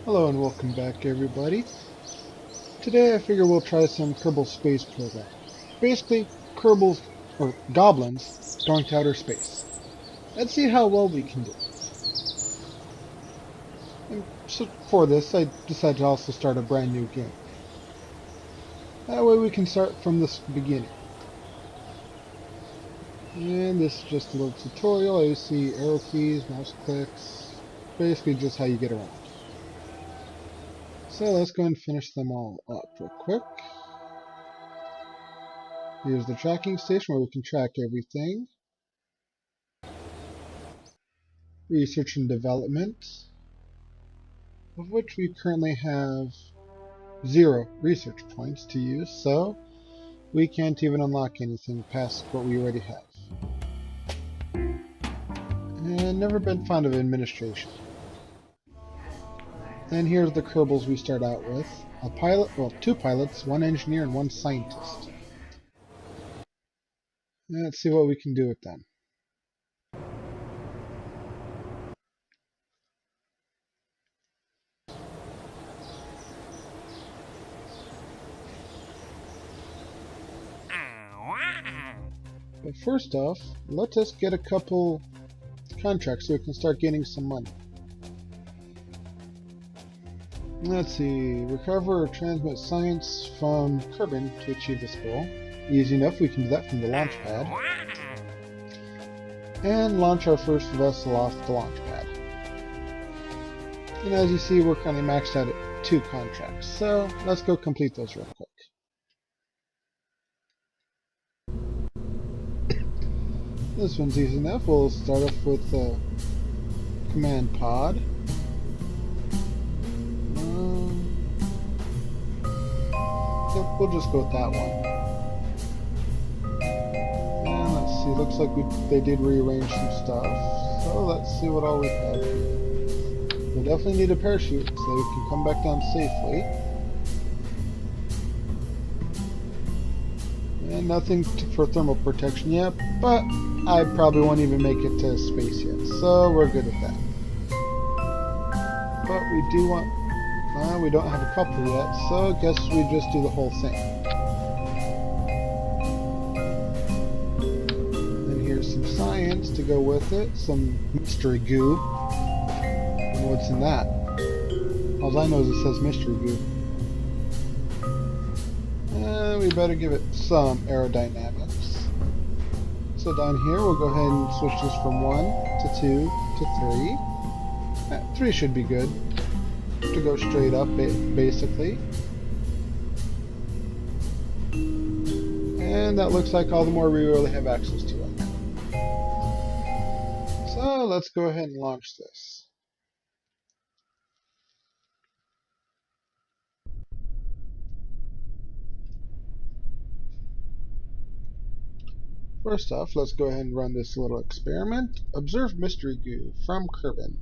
Hello and welcome back everybody. Today I figure we'll try some Kerbal space program. Basically, Kerbals, or Goblins, going to outer space. Let's see how well we can do. And so for this, I decided to also start a brand new game. That way we can start from the beginning. And this is just a little tutorial. You see arrow keys, mouse clicks, basically just how you get around. So let's go and finish them all up real quick. Here's the tracking station where we can track everything. Research and development, of which we currently have 0 research points to use, so we can't even unlock anything past what we already have. And never been fond of administration. And here's the Kerbals we start out with. A pilot, well, 2 pilots, 1 engineer, and 1 scientist. And let's see what we can do with them. But first off, let us get a couple contracts so we can start getting some money. Let's see, recover or transmit science from Kerbin to achieve this goal. Easy enough, we can do that from the launch pad. And launch our first vessel off the launch pad. And as you see, we're currently maxed out at 2 contracts, so let's go complete those real quick. This one's easy enough. We'll start off with the command pod. Yep, we'll just go with that one. And let's see, looks like they did rearrange some stuff. So let's see what all we have here. We'll definitely need a parachute so we can come back down safely. And nothing for thermal protection yet, but I probably won't even make it to space yet, so we're good with that. But we do want... we don't have a couple yet, so I guess we just do the whole thing. And here's some science to go with it, some mystery goo. I don't know what's in that. All I know is it says mystery goo. And we better give it some aerodynamics. So down here we'll go ahead and switch this from 1 to 2 to 3. 3 should be good to go straight up, basically. And that looks like all the more we really have access to right now. So let's go ahead and launch this. First off, let's go ahead and run this little experiment. Observe mystery goo from Kerbin.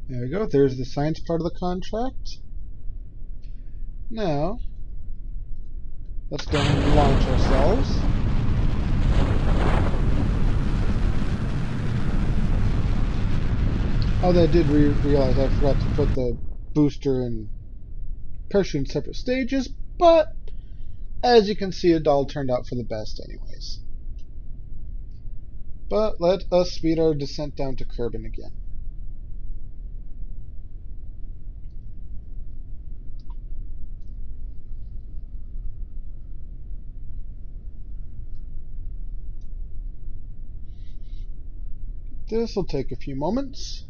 There we go, there's the science part of the contract. Now, let's go ahead and launch ourselves. Oh, I did realize I forgot to put the booster and parachute in separate stages, but as you can see, it all turned out for the best anyways. But let us speed our descent down to Kerbin again. This will take a few moments.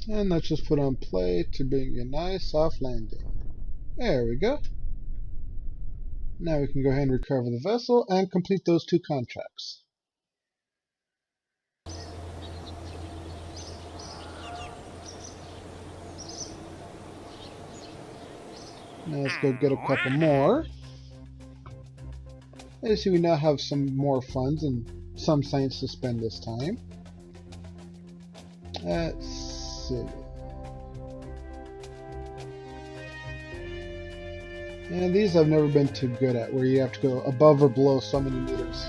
And let's just put on play to bring a nice soft landing. There we go. Now we can go ahead and recover the vessel and complete those 2 contracts. Now let's go get a couple more. As you see, we now have some more funds and some science to spend this time. Let's see. And these I've never been too good at, where you have to go above or below so many meters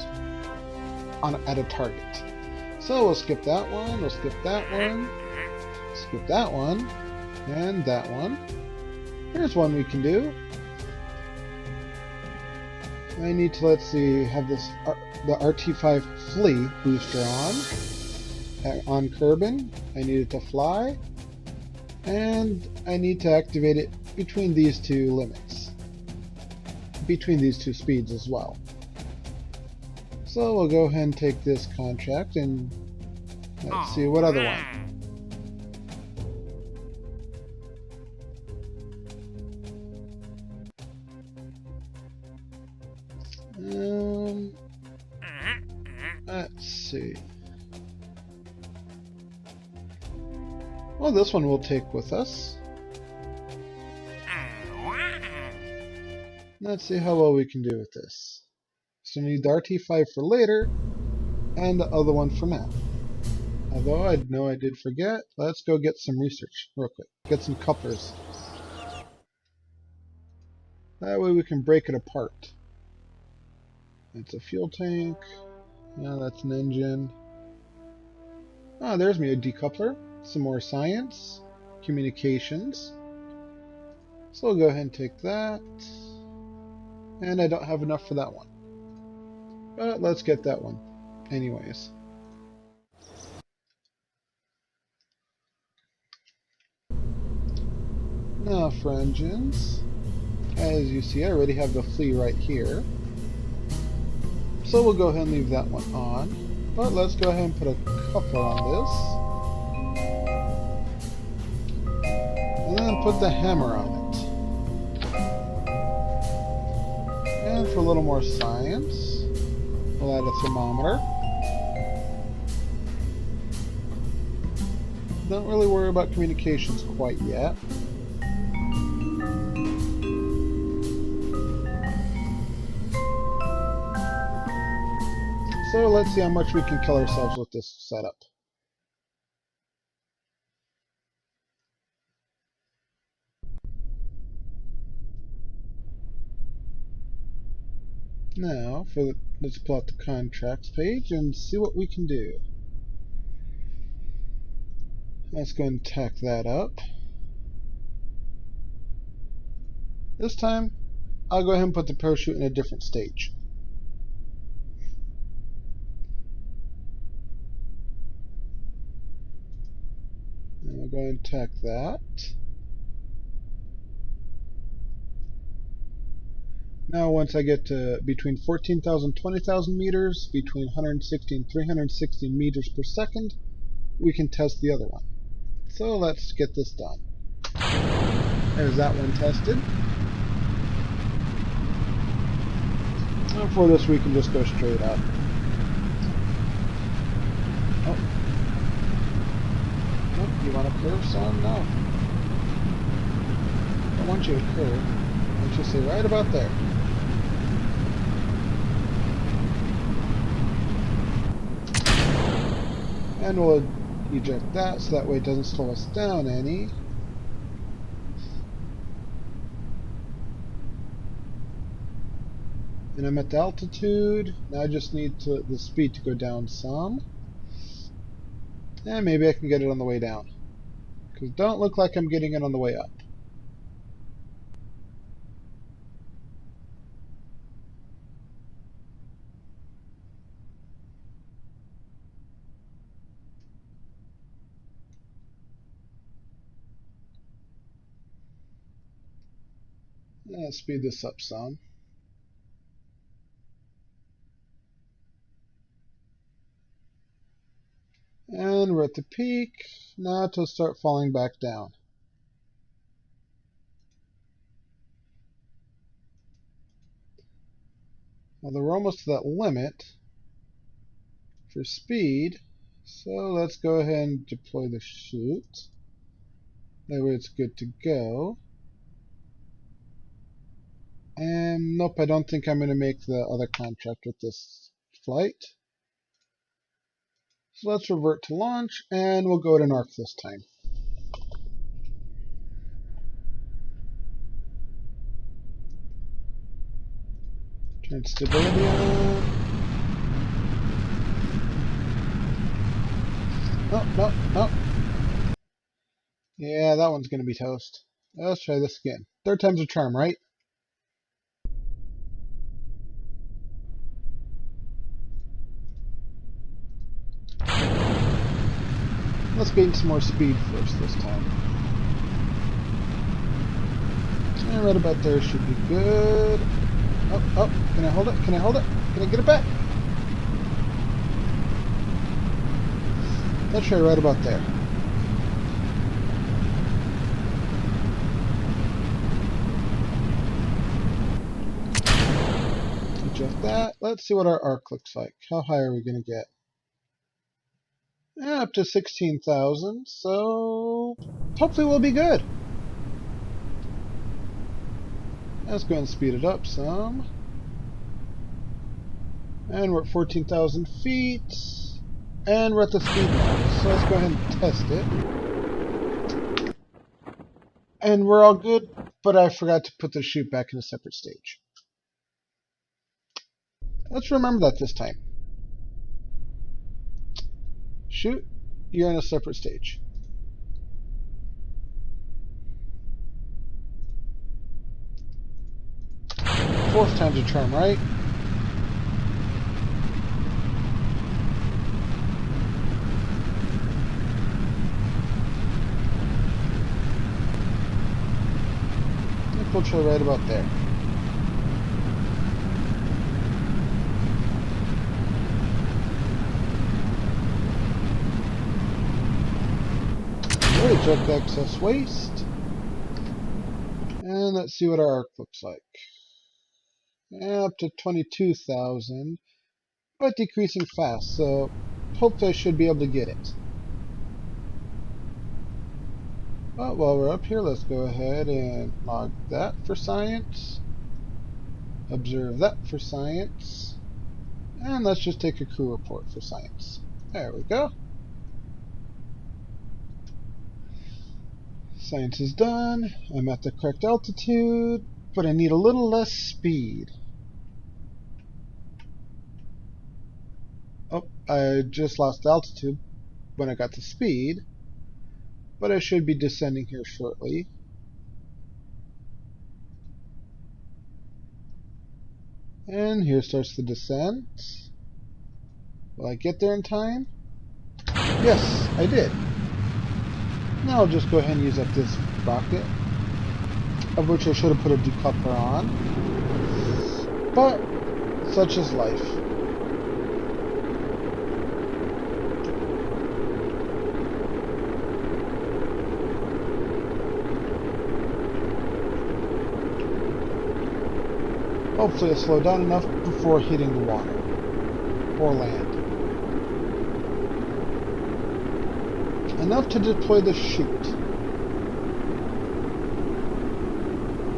at a target. So we'll skip that one, we'll skip that one, skip that one, and that one. Here's one we can do. I need to, let's see, have this the RT5 Flea booster on Kerbin. I need it to fly, and I need to activate it between these two limits, between these two speeds as well. So we'll go ahead and take this contract, and let's see what other one. Let's see. Well, this one we'll take with us. Let's see how well we can do with this. So we need the RT5 for later, and the other one for now. Although I know I did forget, let's go get some research real quick. Get some couplers. That way we can break it apart. It's a fuel tank. Yeah, that's an engine. Ah, there's me a decoupler. Some more science. Communications. So we'll go ahead and take that. And I don't have enough for that one. But let's get that one anyways. Now for engines. As you see, I already have the Flea right here. So we'll go ahead and leave that one on. But let's go ahead and put a coupler on this. And then put the hammer on it. And for a little more science, we'll add a thermometer. Don't really worry about communications quite yet. So let's see how much we can kill ourselves with this setup. Now, let's pull out the contracts page and see what we can do. Let's go and tack that up. This time, I'll go ahead and put the parachute in a different stage. And we'll go ahead and tack that. Now once I get to between 14,000 20,000 meters, between 160 and 360 meters per second, we can test the other one. So let's get this done. There's that one tested. And for this we can just go straight up. Oh. Nope, you want to curve some? No. I don't want you to curve. I want you to stay right about there. And we'll eject that so that way it doesn't slow us down any. And I'm at the altitude. Now I just need the speed to go down some. And maybe I can get it on the way down. Because it don't look like I'm getting it on the way up. Let's speed this up some. And we're at the peak. Now to start falling back down. Well, we're almost to that limit for speed. So let's go ahead and deploy the chute. That way it's good to go. And nope, I don't think I'm going to make the other contract with this flight. So let's revert to launch, and we'll go to Narc this time. Turn stability on. Oh, no, no. Yeah, that one's going to be toast. Let's try this again. Third time's a charm, right? Let's gain some more speed first this time. And right about there should be good. Oh, oh, can I hold it? Can I hold it? Can I get it back? Let's try right about there. Adjust that. Let's see what our arc looks like. How high are we going to get? Up to 16,000, so hopefully we'll be good. Let's go and speed it up some. And we're at 14,000 feet. And we're at the speed mark. So let's go ahead and test it. And we're all good, but I forgot to put the chute back in a separate stage. Let's remember that this time. Chute, you're in a separate stage. Fourth time's a charm, right? We'll try right about there. Eject excess waste. And let's see what our arc looks like. Up to 22,000, but decreasing fast, so hopefully I should be able to get it. But while we're up here, let's go ahead and log that for science. Observe that for science. And let's just take a crew report for science. There we go. Science is done. I'm at the correct altitude, but I need a little less speed. Oh, I just lost altitude when I got to speed, but I should be descending here shortly. And here starts the descent. Will I get there in time? Yes, I did. Now I'll just go ahead and use up this rocket, of which I should have put a decoupler on. But such is life. Hopefully I'll slow down enough before hitting the water or land. Enough to deploy the chute.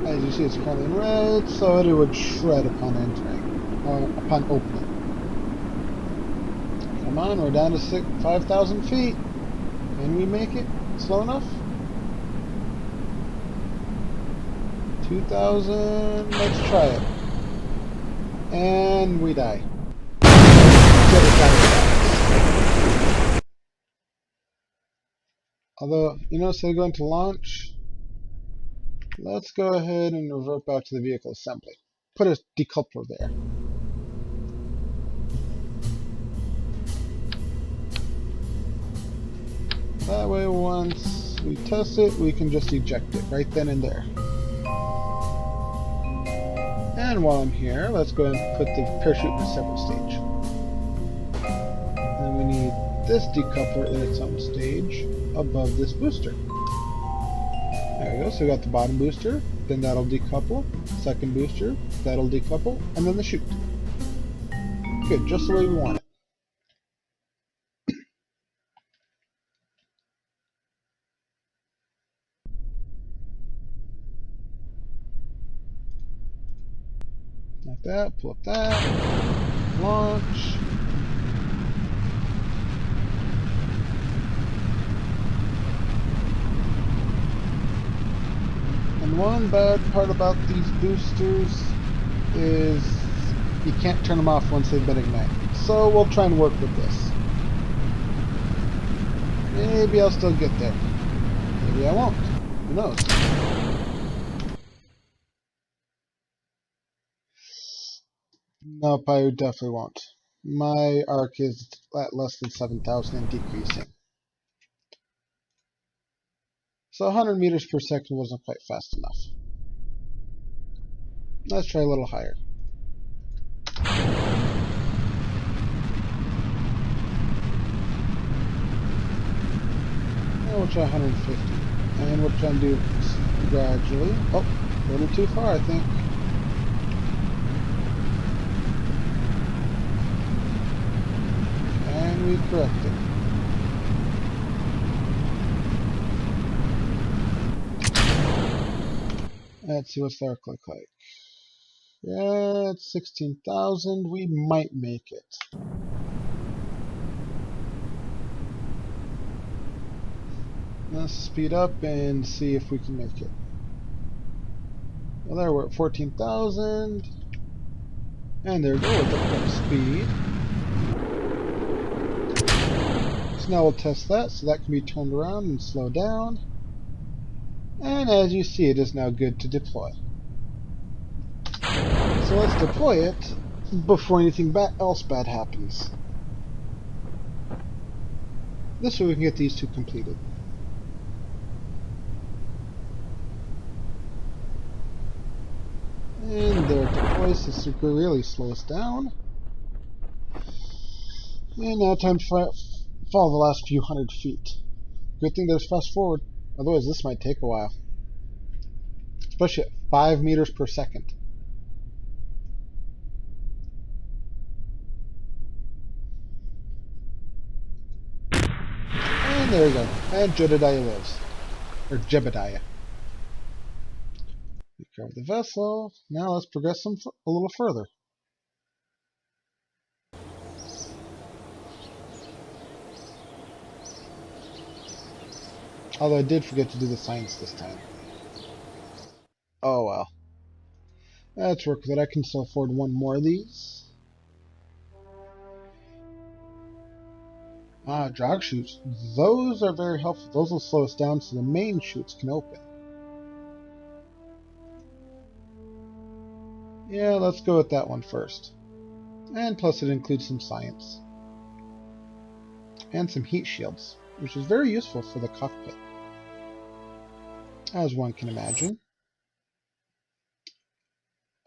As you see, it's currently in red, so it would shred upon entering, or upon opening. Come on, we're down to 5,000 feet. Can we make it slow enough? 2,000, let's try it. And we die. Although, instead of going to launch, let's go ahead and revert back to the vehicle assembly. Put a decoupler there. That way, once we test it, we can just eject it right then and there. And while I'm here, let's go and put the parachute in a separate stage. And we need this decoupler in its own stage above this booster. There we go, so we got the bottom booster, then that'll decouple, second booster, that'll decouple, and then the chute. Good, just the way we want it. Like that, pull up that, launch. And one bad part about these boosters is you can't turn them off once they've been ignited. So we'll try and work with this. Maybe I'll still get there. Maybe I won't. Who knows? Nope, I definitely won't. My arc is at less than 7,000 and decreasing. So 100 meters per second wasn't quite fast enough. Let's try a little higher. And we'll try 150. And we'll try and do gradually. Oh, a little too far, I think. And we correct it. Let's see what's the arc look like. Yeah, it's 16,000. We might make it. Let's speed up and see if we can make it. Well, there we're at 14,000. And there we go, with the speed. So now we'll test that, so that can be turned around and slow down. And as you see, it is now good to deploy. So let's deploy it before anything else bad happens. This way we can get these two completed. And there it deploys. This will really slow us down. And now time to follow the last few hundred feet. Good thing there's fast forward. Otherwise this might take a while. Especially at 5 meters per second. And there we go. And Jedediah lives. Or Jebediah. We covered the vessel. Now let's progress them a little further. Although I did forget to do the science this time. Oh well. Let's work with it. I can still afford one more of these. Ah, drag chutes. Those are very helpful. Those will slow us down so the main chutes can open. Yeah, let's go with that one first. And plus it includes some science. And some heat shields, which is very useful for the cockpit. As one can imagine.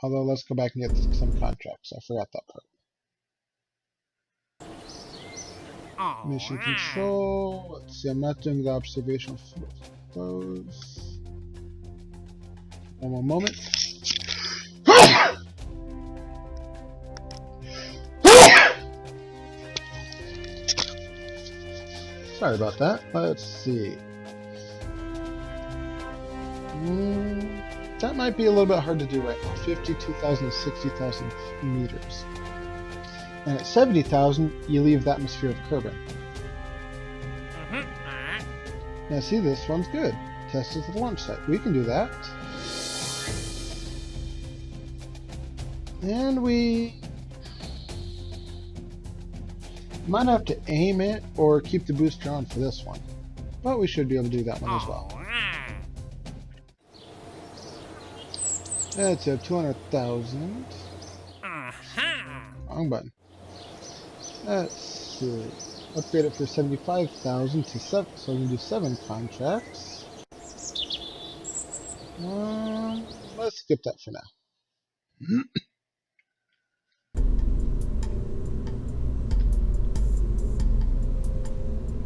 Although, let's go back and get some contracts. I forgot that part. Mission control. Let's see, I'm not doing the observational photos. One more moment. Sorry about that. Let's see. That might be a little bit hard to do right now. 52,000 to 60,000 meters. And at 70,000, you leave the atmosphere of Kerbal. Now see, this one's good. Test it at the launch site. We can do that. And we might have to aim it or keep the booster on for this one. But we should be able to do that one as well. Let's have 200,000. Wrong button. Let's see. Upgrade it for 75,000 to 7, so we can do 7 contracts. Let's skip that for now.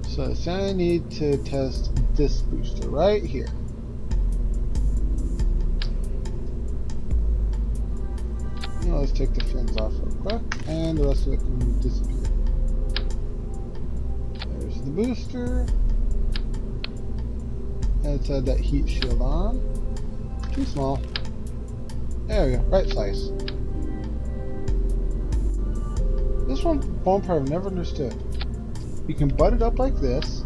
So I need to test this booster right here. Now let's take the fins off real quick, and the rest of it can disappear. There's the booster. Let's add that heat shield on. Too small. There we go, right size. This one part I've never understood. You can butt it up like this,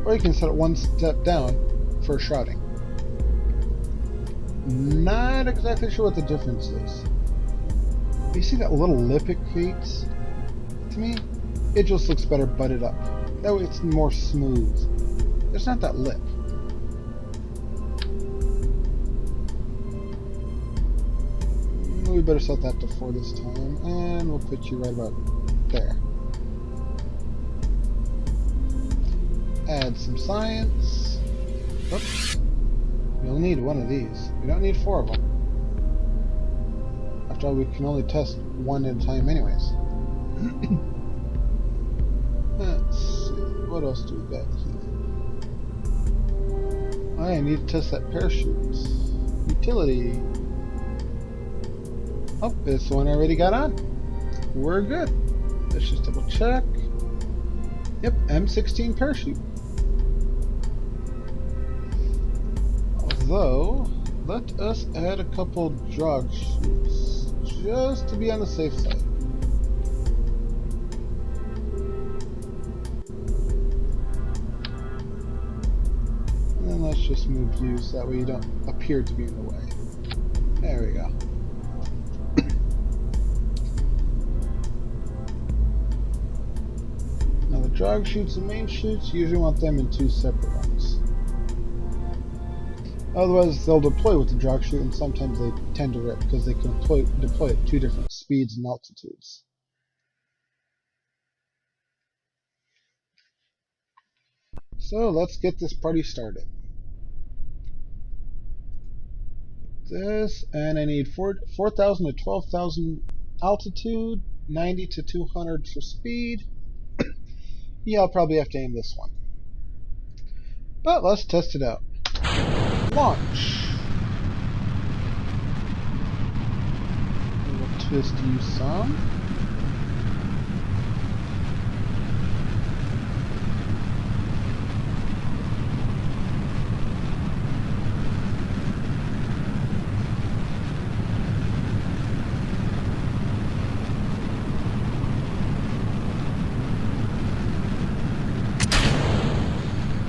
or you can set it one step down for shrouding. Not exactly sure what the difference is. You see that little lip it creates? To me, it just looks better butted up. That way it's more smooth. There's not that lip. We better set that to 4 this time, and we'll put you right about there. Add some science. Oops. We'll need one of these. We don't need 4 of them. After all, we can only test 1 at a time anyways. Let's see. What else do we got here? I need to test that parachute. Utility. Oh, it's the one I already got on. We're good. Let's just double check. Yep, M16 parachute. Although, let us add a couple drug chutes, just to be on the safe side. And then let's just move you so that way you don't appear to be in the way. There we go. Now the drug chutes and main chutes, you usually want them in 2 separate ones. Otherwise, they'll deploy with the drug chute, and sometimes they tend to rip because they can deploy at 2 different speeds and altitudes. So let's get this party started. This, and I need 4,000 to 12,000 altitude, 90 to 200 for speed. Yeah, I'll probably have to aim this one. But let's test it out. Launch. We'll twist you some.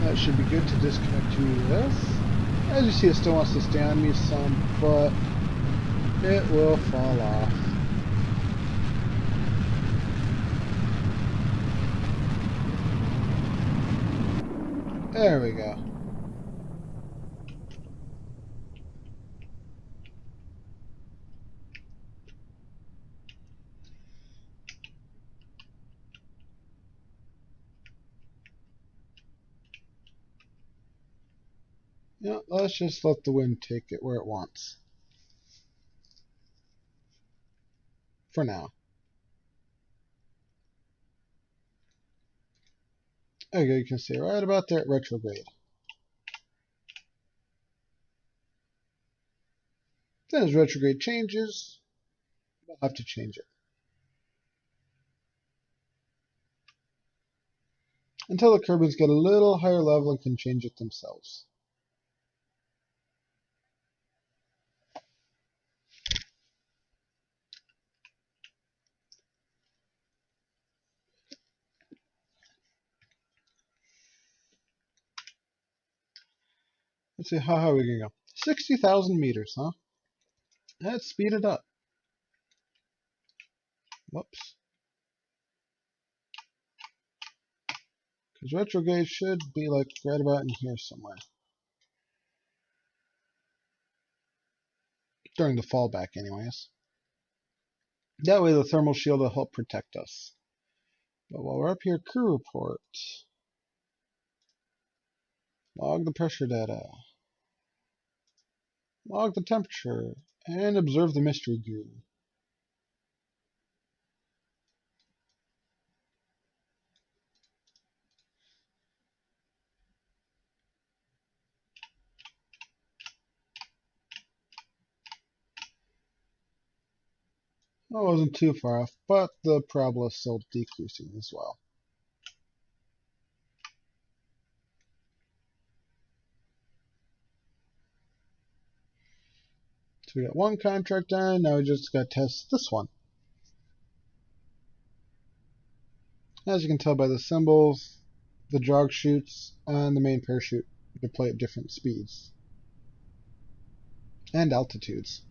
That should be good to disconnect you to this. As you see, it still wants to stay on me some, but it will fall off. There we go. Yeah, let's just let the wind take it where it wants. For now. There you go, you can see right about there at retrograde. Then as retrograde changes, we'll have to change it. Until the Kerbals get a little higher level and can change it themselves. Let's see, how high are we going to go? 60,000 meters, huh? Let's speed it up. Whoops. Because retrograde should be like right about in here somewhere. During the fallback, anyways. That way the thermal shield will help protect us. But while we're up here, crew report. Log the pressure data. Log the temperature. And observe the mystery goo. I wasn't too far off, but the parabola is still decreasing as well. So we got one contract done, now we just got to test this one. As you can tell by the symbols, the jog chutes and the main parachute deploy at different speeds and altitudes.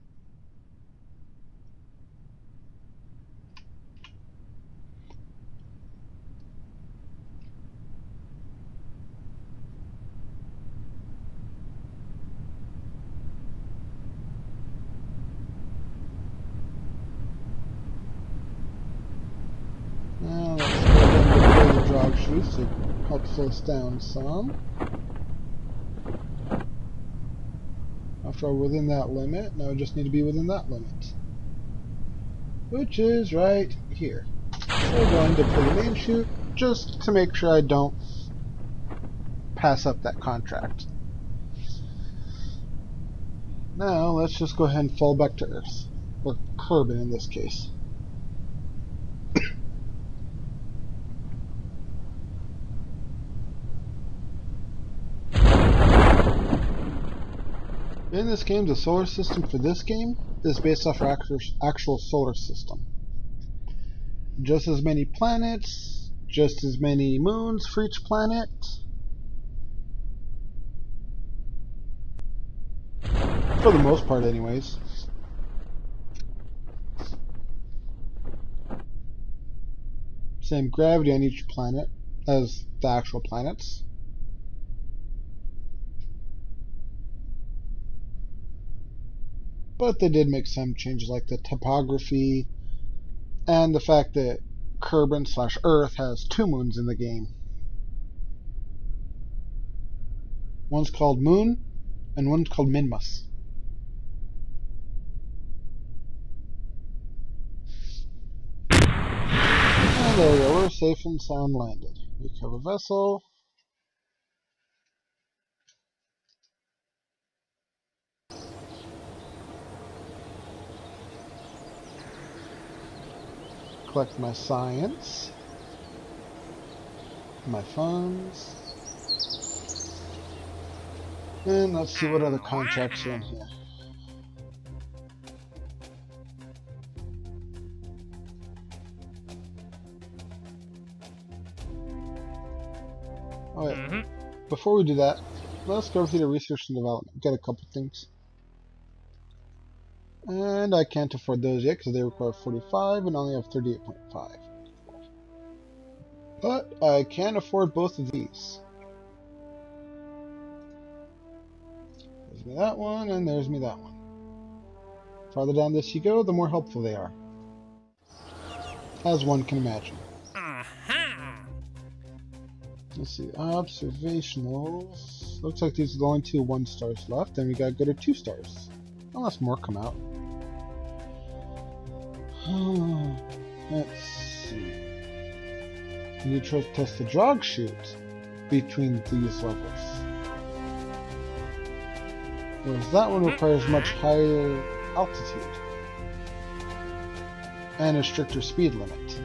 help slow us down some. After all, within that limit, now I just need to be within that limit, which is right here. So we're going to play the main chute just to make sure I don't pass up that contract. Now let's just go ahead and fall back to Earth, or Kerbal in this case. In this game, the solar system for this game is based off our actual solar system. Just as many planets, just as many moons for each planet. For the most part, anyways. Same gravity on each planet as the actual planets. But they did make some changes, like the topography and the fact that Kerbal/Earth has 2 moons in the game. One's called Moon, and one's called Minmus. And there we go, we're safe and sound landed. Recover vessel. Collect my science. My funds. And let's see what other contracts are in here. Alright, before we do that, let's go through the research and development. Get a couple things. And I can't afford those yet because they require 45 and only have 38.5. But I can afford both of these. There's me that one, and there's me that one. Farther down this you go, the more helpful they are. As one can imagine. Let's see, observationals. Looks like these are the only 2 1-stars left, then we gotta go to 2 stars. Unless more come out. Let's see. We need to test the jog chute between these levels. Whereas that one requires much higher altitude and a stricter speed limit.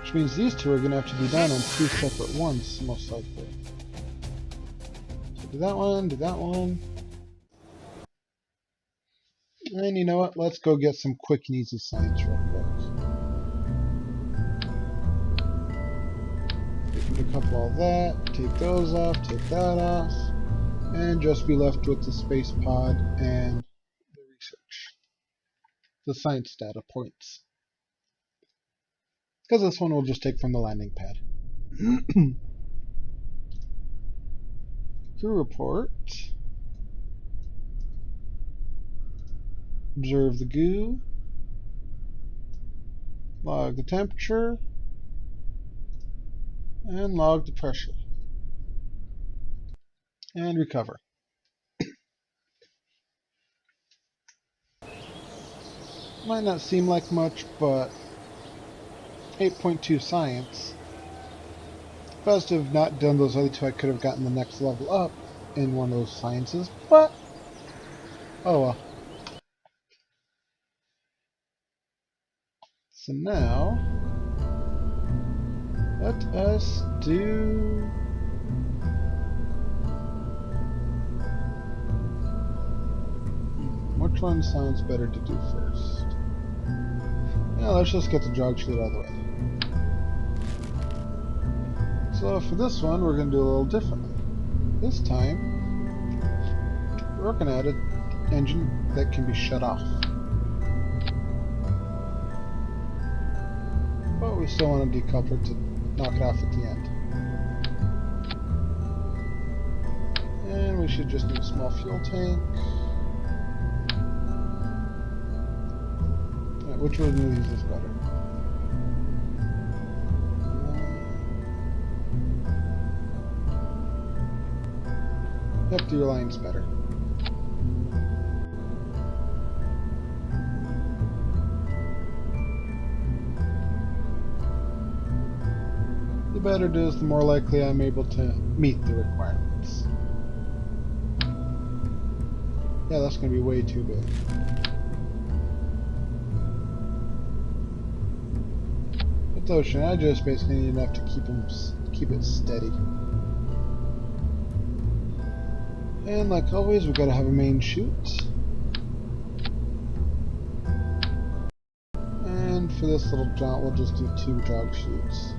Which means these 2 are going to have to be done on 2 separate ones, most likely. So do that one. And you know what? Let's go get some quick and easy science real quick. Decouple all that, take those off, take that off, and just be left with the space pod and the research. The science data points. Because this one we'll just take from the landing pad. Crew report. Observe the goo. Log the temperature. And log the pressure. And recover. Might not seem like much, but 8.2 science. If I was to have not done those other 2, I could have gotten the next level up in one of those sciences, but oh well. So now, let us do... Which one sounds better to do first? Yeah, let's just get the jog chute out of the way. So for this one, we're going to do a little differently. This time, we're going to add an engine that can be shut off. But we still want to decouple it to knock it off at the end. And we should just need a small fuel tank. which one of these is better? Yep, the line's better. The better it is, the more likely I'm able to meet the requirements. Yeah, that's going to be way too big. With Ocean, I just basically need enough to keep it steady. And like always, we've got to have a main chute. And for this little jaunt, we'll just do 2 jog chutes.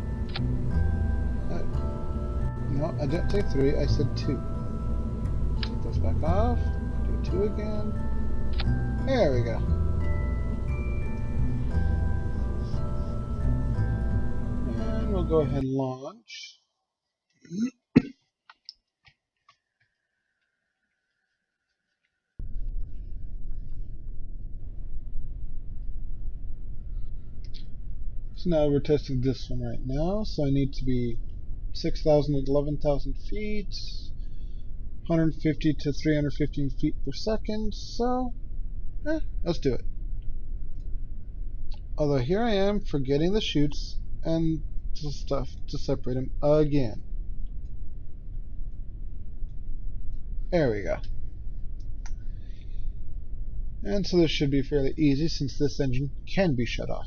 No, I didn't say 3, I said 2. Take those back off. Do 2 again. There we go. And we'll go ahead and launch. So now we're testing this one right now. So I need to be 6,000 to 11,000 feet, 150 to 315 feet per second. So, let's do it. Although here I am forgetting the chutes and the stuff to separate them again. There we go. And so this should be fairly easy since this engine can be shut off.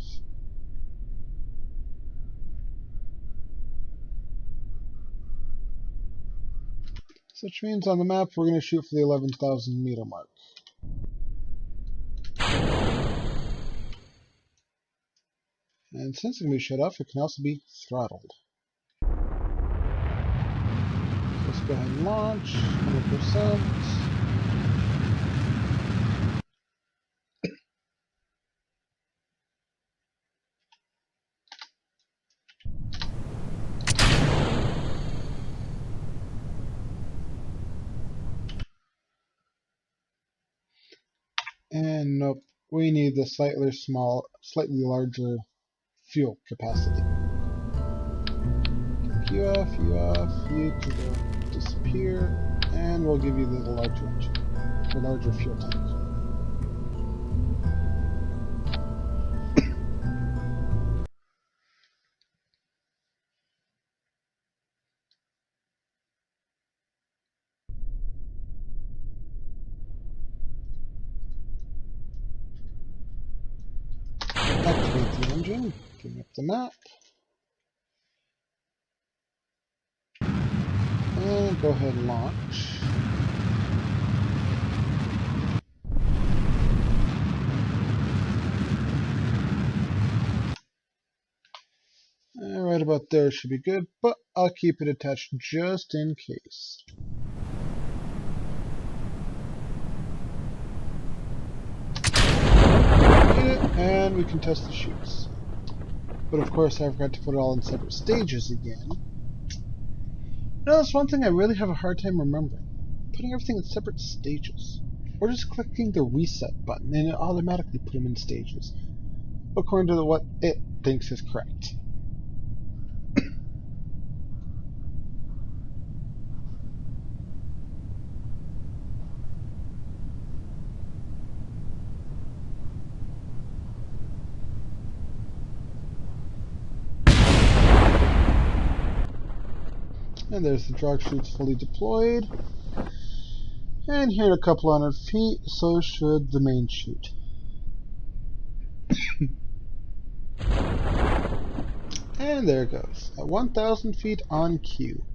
So which means on the map we're going to shoot for the 11,000 meter mark. And since it can be shut off, it can also be throttled. Let's go ahead and launch, 100%. And nope, we need the slightly larger fuel capacity. Take you off, you can go disappear, and we'll give you the larger engine, the larger fuel tank. Activate the engine, bring up the map, and go ahead and launch. Right about there should be good, but I'll keep it attached just in case. And we can test the chutes. But of course I forgot to put it all in separate stages again. Now that's one thing I really have a hard time remembering. Putting everything in separate stages. Or just clicking the reset button and it automatically put them in stages. According to what it thinks is correct. And there's the jog chutes fully deployed. And here at a couple hundred feet, so should the main chute. And there it goes, at 1,000 feet on cue.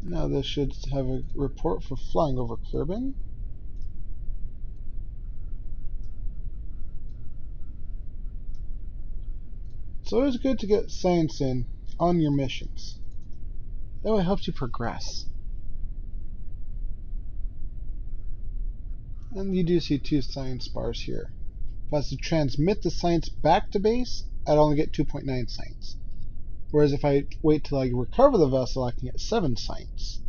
Now this should have a report for flying over Kerbal. It's always good to get science in on your missions. That way it helps you progress. And you do see 2 science bars here. If I was to transmit the science back to base, I'd only get 2.9 science. Whereas if I wait till I recover the vessel, I can get 7 science.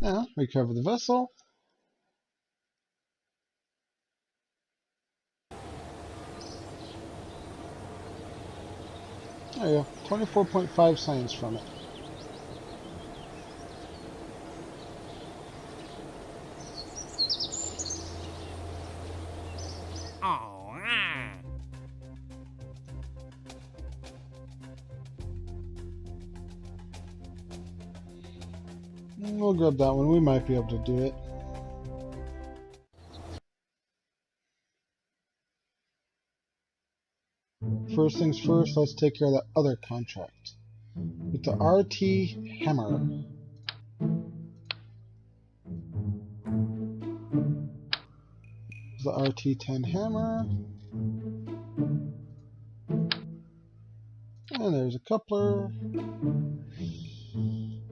Now, recover the vessel. There you go. 24.5 science from it. We'll grab that one. We might be able to do it. First things first, let's take care of that other contract. With the RT Hammer. The RT10 Hammer. And there's a coupler.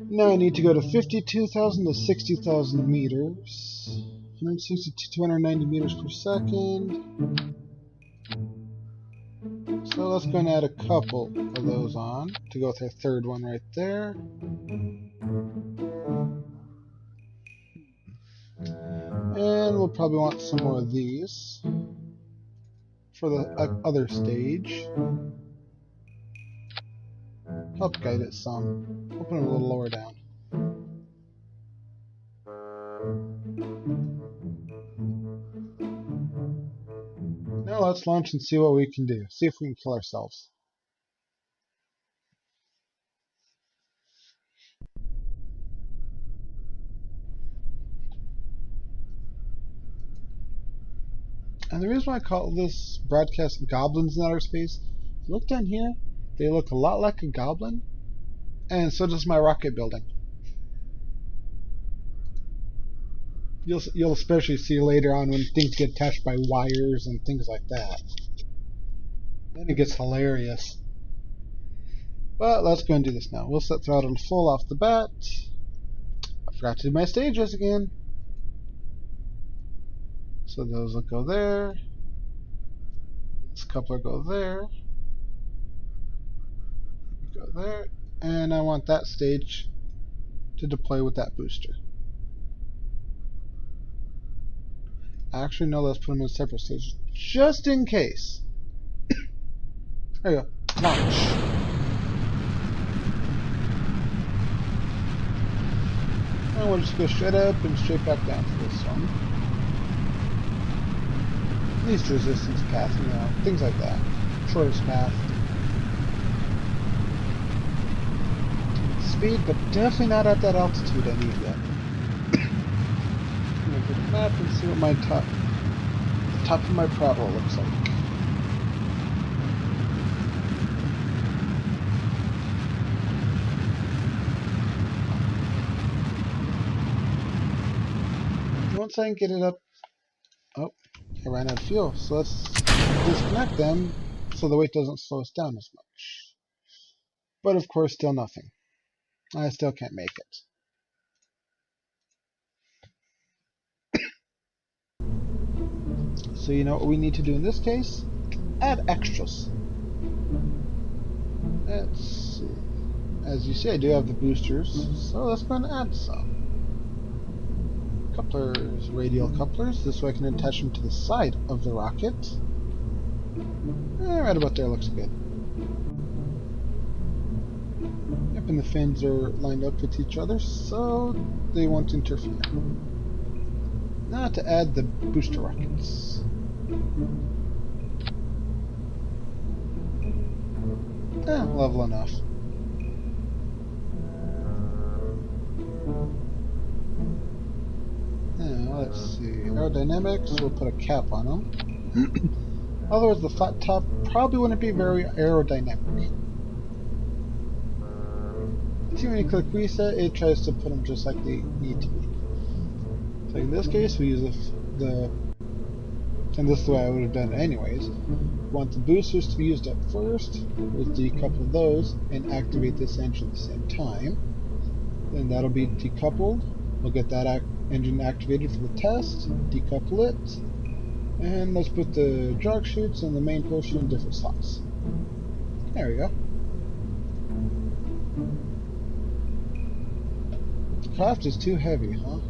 Now I need to go to 52,000 to 60,000 meters. 160 to 290 meters per second. So let's go and add a couple of those on to go with our third one right there. And we'll probably want some more of these for the other stage. Help guide it some. Open it a little lower down. Now let's launch and see what we can do. See if we can kill ourselves. And the reason why I call this broadcast Goblins in Outer Space, look down here, they look a lot like a goblin, and so does my rocket building. You'll especially see later on when things get attached by wires and things like that. Then it gets hilarious. But let's go and do this now. We'll set throttle to full off the bat. I forgot to do my stages again. So those will go there. This coupler go there. Go there. And I want that stage to deploy with that booster. Actually, no, let's put them in separate stages. Just in case. There you go. Launch. And we'll just go straight up and straight back down for this one. Least resistance path, you know, things like that. Shortest path. Speed, but definitely not at that altitude I need yet. I'm gonna get a map and see what the top of my throttle looks like. Once I can get it up, oh, I ran out of fuel, so let's disconnect them so the weight doesn't slow us down as much. But of course, still nothing. I still can't make it. So you know what we need to do in this case? Add extras. Let's see. As you see, I do have the boosters, so let's go and add some. Couplers, radial couplers. This way I can attach them to the side of the rocket. Right about there looks good. Yep, and the fins are lined up with each other, so they won't interfere. Now to add the booster rockets. Level enough. Now, let's see. Aerodynamics, we'll put a cap on them. Otherwise, the flat top probably wouldn't be very aerodynamic. See, when you click reset, it tries to put them just like they need to be. So in this case, we use and this is the way I would have done it anyways. Want the boosters to be used up first. We'll decouple those and activate this engine at the same time. Then that'll be decoupled. We'll get that engine activated for the test, decouple it, and let's put the jog chutes and the main portion in different slots. There we go. Warcraft is too heavy, huh?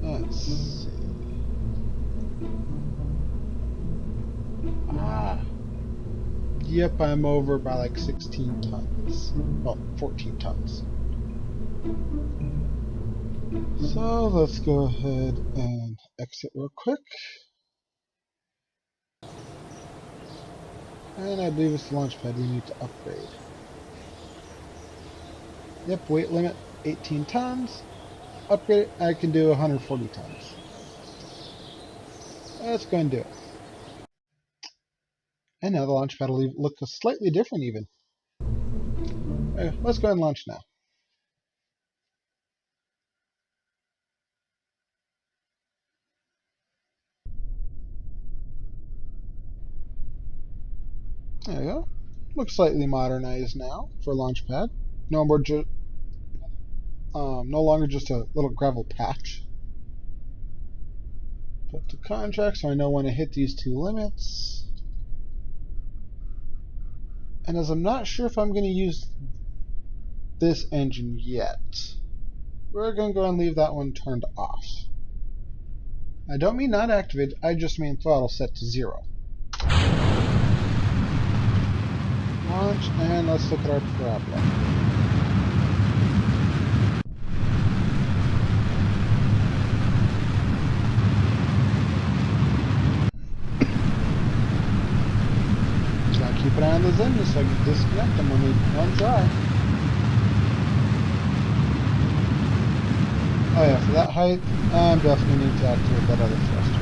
Let's see. Ah. Yep, I'm over by like 16 tons. Well, 14 tons. So let's go ahead and exit real quick. And I believe it's the launch pad we need to upgrade. Yep, weight limit 18 tons. Upgrade it, I can do 140 tons. Let's go and do it. And now the launch pad will look slightly different even. Okay, let's go ahead and launch now. There we go. Looks slightly modernized now for launch pad. No longer just a little gravel patch. Put to contract so I know when to hit these two limits. And as I'm not sure if I'm going to use this engine yet, we're going to go and leave that one turned off. I don't mean not activated, I just mean throttle set to 0. Launch, and let's look at our problem. Gotta keep an eye on those engines so I can disconnect them when we run dry. Oh yeah, for that height, I'm definitely need to activate that other thruster.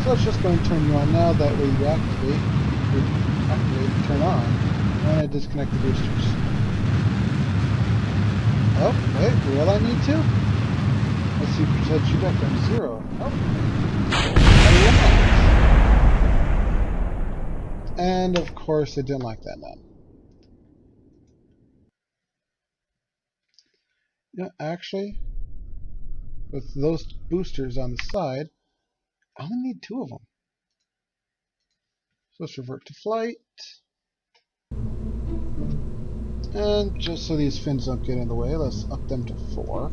So let's just go and turn you on now, that way you activate, turn on, when I disconnect the boosters. Oh, wait, will I need to? Let's see, set you back down to 0. Oh, I will not. And of course, it didn't like that none. You know, actually, with those boosters on the side, I only need 2 of them. So let's revert to flight. And just so these fins don't get in the way, let's up them to 4.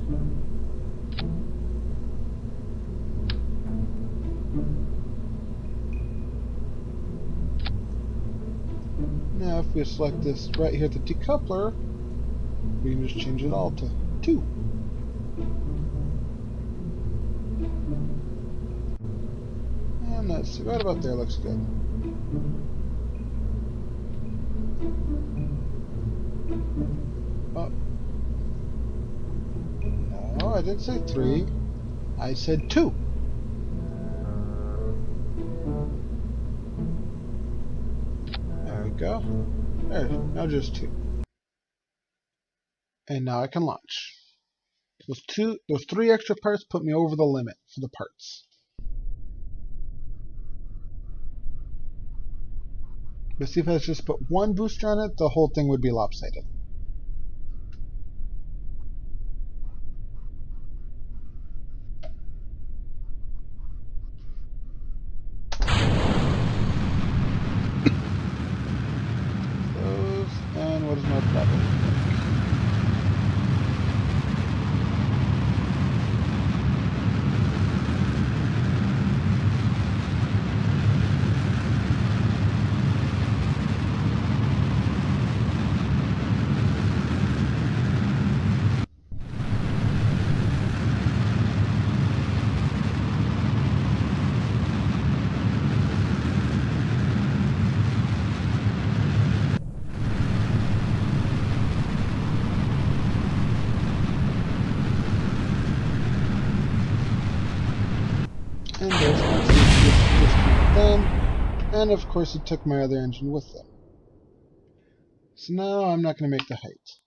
Now if we select this right here at the decoupler, we can just change it all to 2. And that's right about there, looks good. Oh. No, I didn't say 3. I said 2. There we go. There, now just 2. And now I can launch. Those 3 extra parts put me over the limit for the parts. But see, if I just put 1 booster on it, the whole thing would be lopsided. Those, and what is my problem? And there's my disconnect them. And of course it took my other engine with them. So now I'm not going to make the height.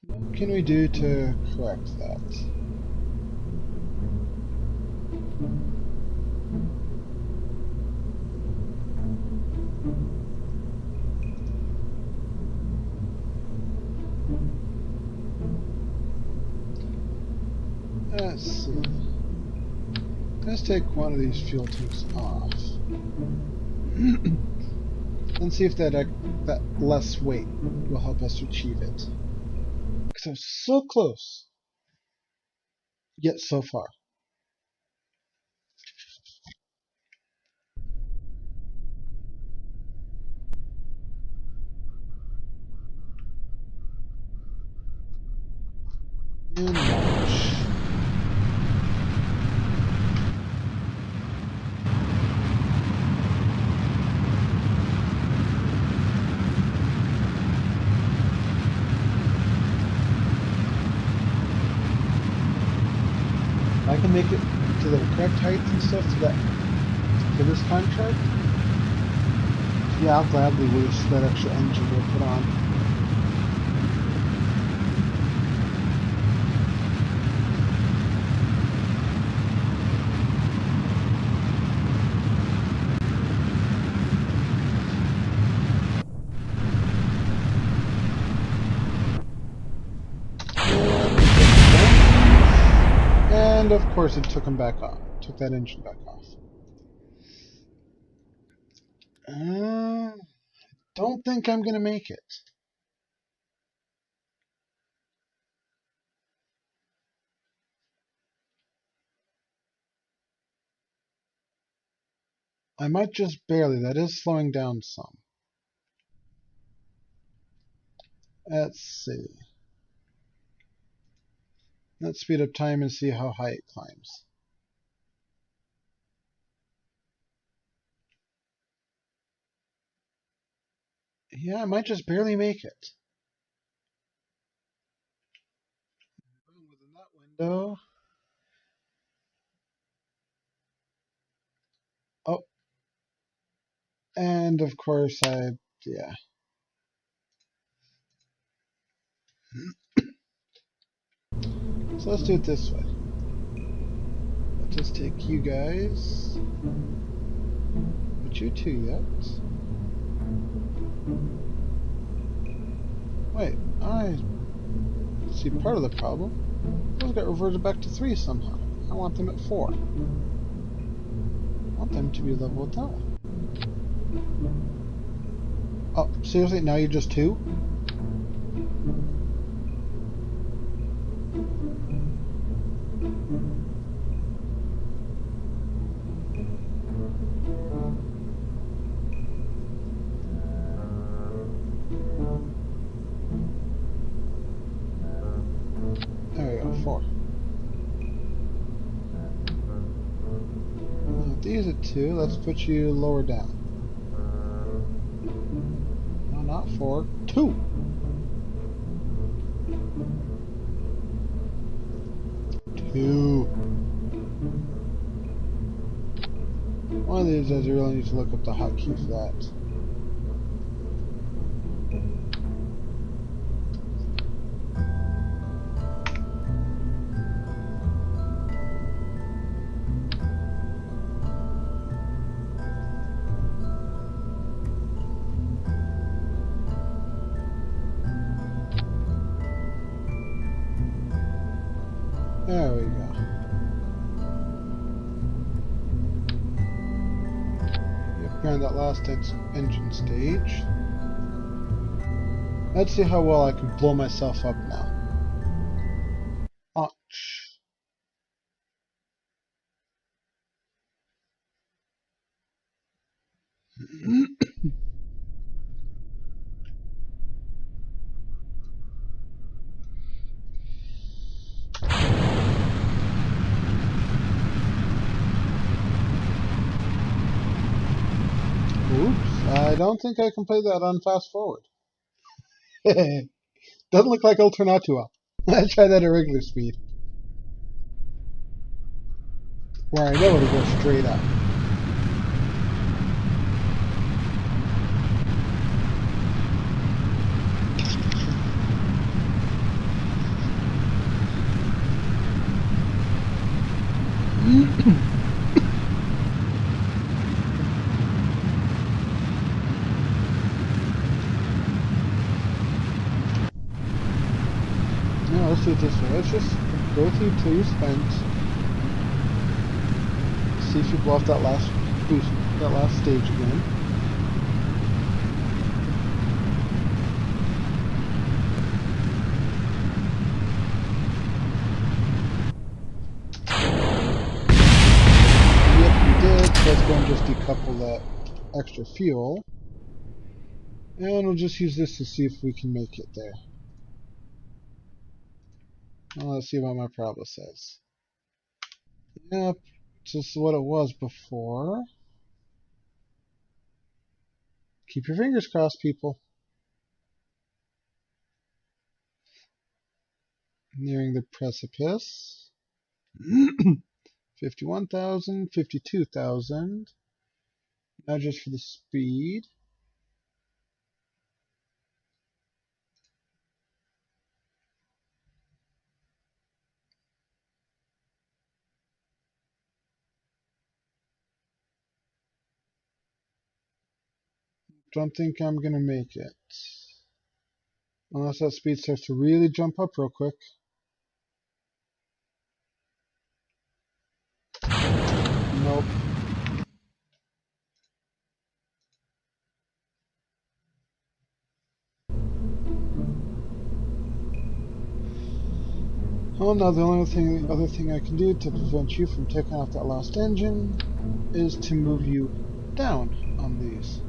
What can we do to correct that? Let's see. Let's take one of these fuel tanks off. And see if that less weight will help us achieve it. Because I'm so close, yet so far. And launch. I can make it to the correct heights and stuff for this contract. Yeah, I'll gladly waste that extra engine we'll put on. And of course it took him back off. Took that engine back off. Don't think I'm gonna make it. I might just barely. That is slowing down some. Let's see. Let's speed up time and see how high it climbs. Yeah, I might just barely make it. Within that window. Oh. And of course yeah. So let's do it this way. Let's just take you guys. But you two yet. Wait, I see part of the problem. Those got reverted back to 3 somehow. I want them at 4. I want them to be leveled up. Oh, seriously? Now you're just 2? There we go, 4. Now, these are 2. Let's put you lower down. No, not 4. 2! One of these days I really need to look up the hotkey for that. There we go. Yep, we're on that last engine stage. Let's see how well I can blow myself up now. Launch. Oops, I don't think I can play that on fast forward. Doesn't look like it'll turn out too well. Let's try that at regular speed. Where I know it'll go straight up. No, let's do it this way. Let's just go through till you're spent. see if you blow off that last boost, that last stage again. Yep, you did. So let's go and just decouple that extra fuel. And we'll just use this to see if we can make it there. Well, let's see what my problem says. Yep, just what it was before. Keep your fingers crossed, people. Nearing the precipice. 51,000, 52,000. Now just for the speed. Don't think I'm gonna make it. Unless that speed starts to really jump up real quick. Nope. Oh no, the only other thing I can do to prevent you from taking off that last engine is to move you down on these.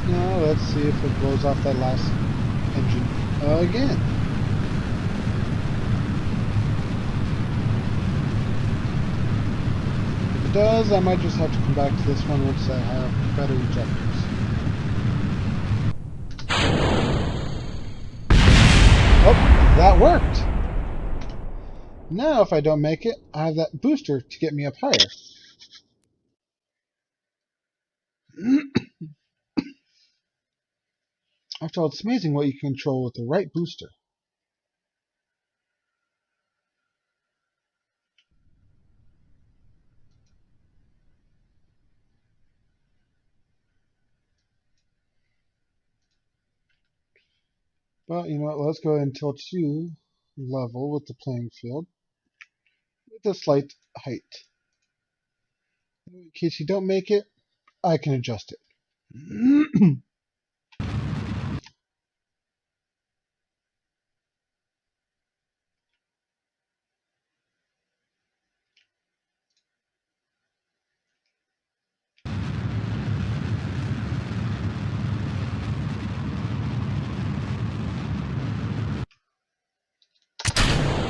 Now let's see if it blows off that last engine again. If it does, I might just have to come back to this one once I have better ejectors. Oh, that worked! Now if I don't make it, I have that booster to get me up higher. After all, it's amazing what you can control with the right booster. But you know what, let's go ahead and tilt you level with the playing field with a slight height. In case you don't make it, I can adjust it.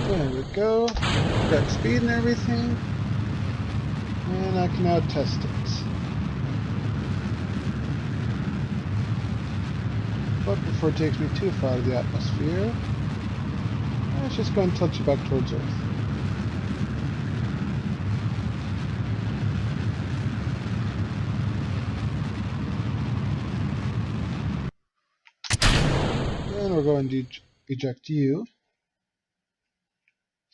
There we go. Correct speed and everything. And I can now test it. But before it takes me too far out of the atmosphere, let's just go and tilt you back towards Earth. And we're going to eject you.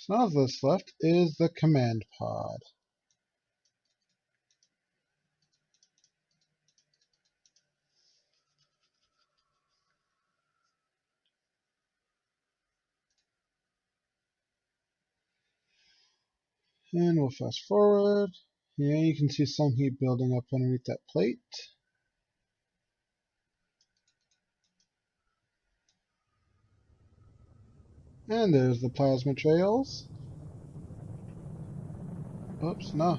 So now this left is the command pod. And we'll fast forward. Here you can see some heat building up underneath that plate. And there's the plasma trails. Oops, no.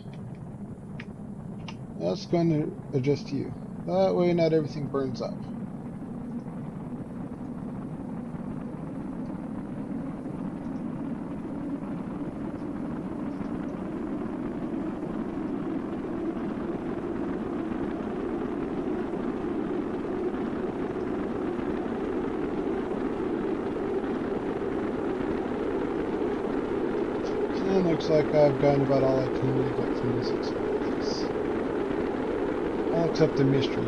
That's going to adjust you. That way not everything burns up. And looks like I've gotten about all I can really get from this experience. All except the mystery.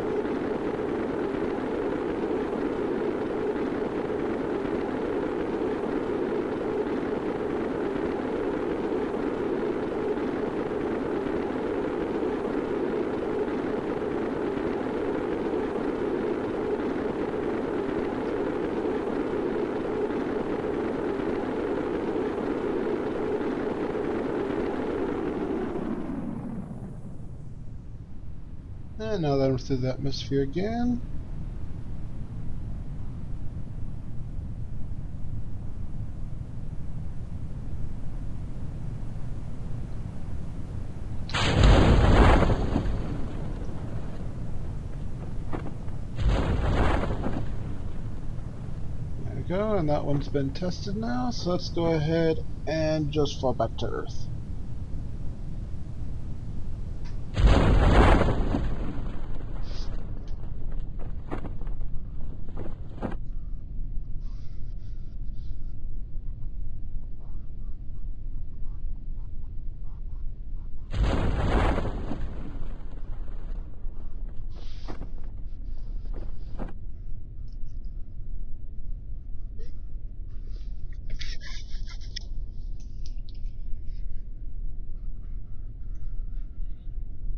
And now that I'm through the atmosphere again. There we go, and that one's been tested now, so let's go ahead and just fall back to Earth.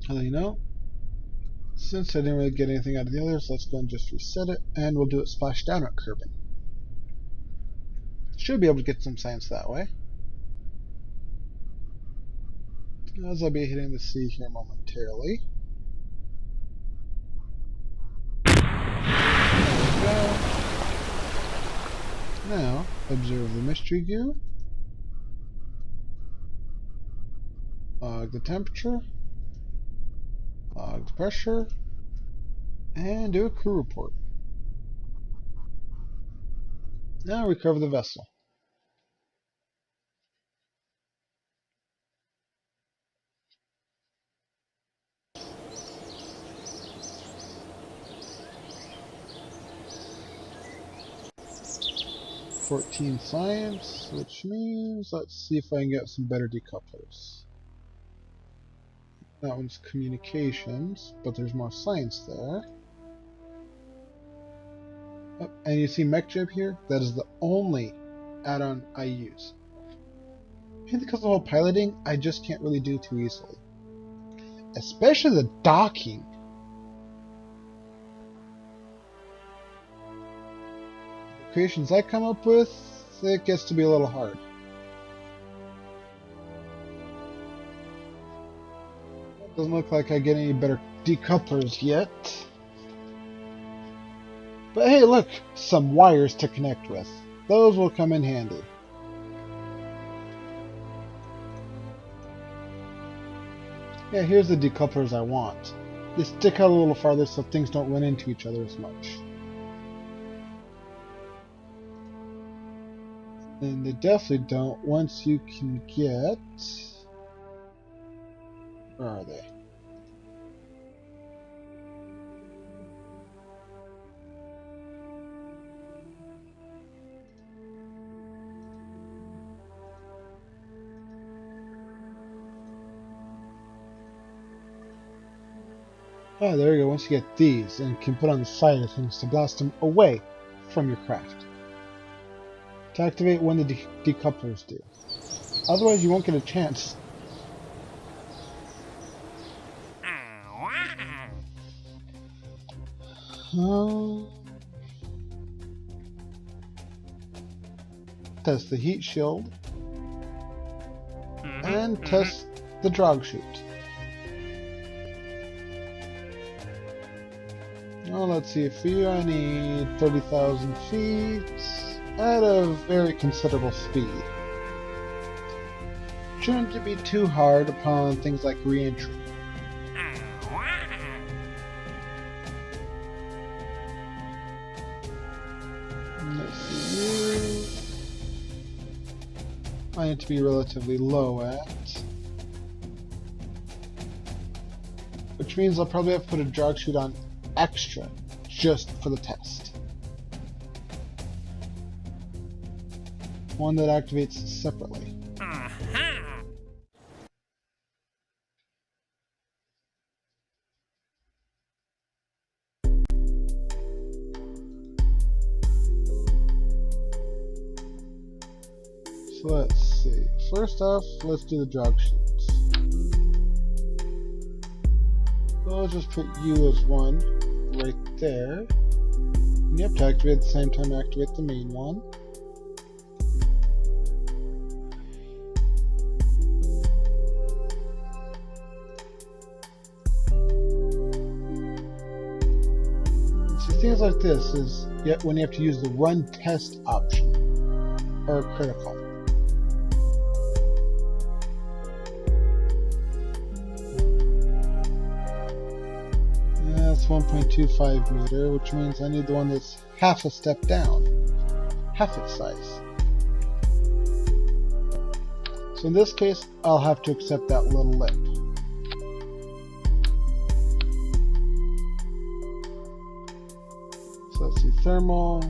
And you know, since I didn't really get anything out of the others, let's go and just reset it, and we'll do it splash down at Kerbal. Should be able to get some science that way. As I'll be hitting the sea here momentarily. There we go. Now, observe the mystery view. Log the temperature. Log the pressure. And do a crew report. Now recover the vessel. "14 science," which means let's see if I can get some better decouplers. That one's communications, but there's more science there. Oh, and you see MechJib here? That is the only add-on I use. Maybe because of the whole piloting, I just can't really do too easily. Especially the docking. The creations I come up with, it gets to be a little hard. Doesn't look like I get any better decouplers yet. But hey, look! Some wires to connect with. Those will come in handy. Yeah, here's the decouplers I want. They stick out a little farther so things don't run into each other as much. And they definitely don't once you can get... Where are they? Oh, there you go. Once you get these, and can put on the side of things to blast them away from your craft. To activate when the decouplers do. Otherwise, you won't get a chance. Test the heat shield. And test the drog chute. Well, let's see, for you I need 30,000 feet at a very considerable speed. Shouldn't be too hard upon things like re-entry. Let's see you. I need to be relatively low at. Which means I'll probably have to put a jog shoot on extra just for the test. One that activates separately. So let's see. First off, let's do the jog shoots. So I'll just put you as one right there. And you have to activate at the same time activate the main one. See, things like this is when you have to use the run test option or critical. That's 1.25 meter, which means I need the one that's half a step down, half its size. So in this case, I'll have to accept that little lip. So let's see, thermal.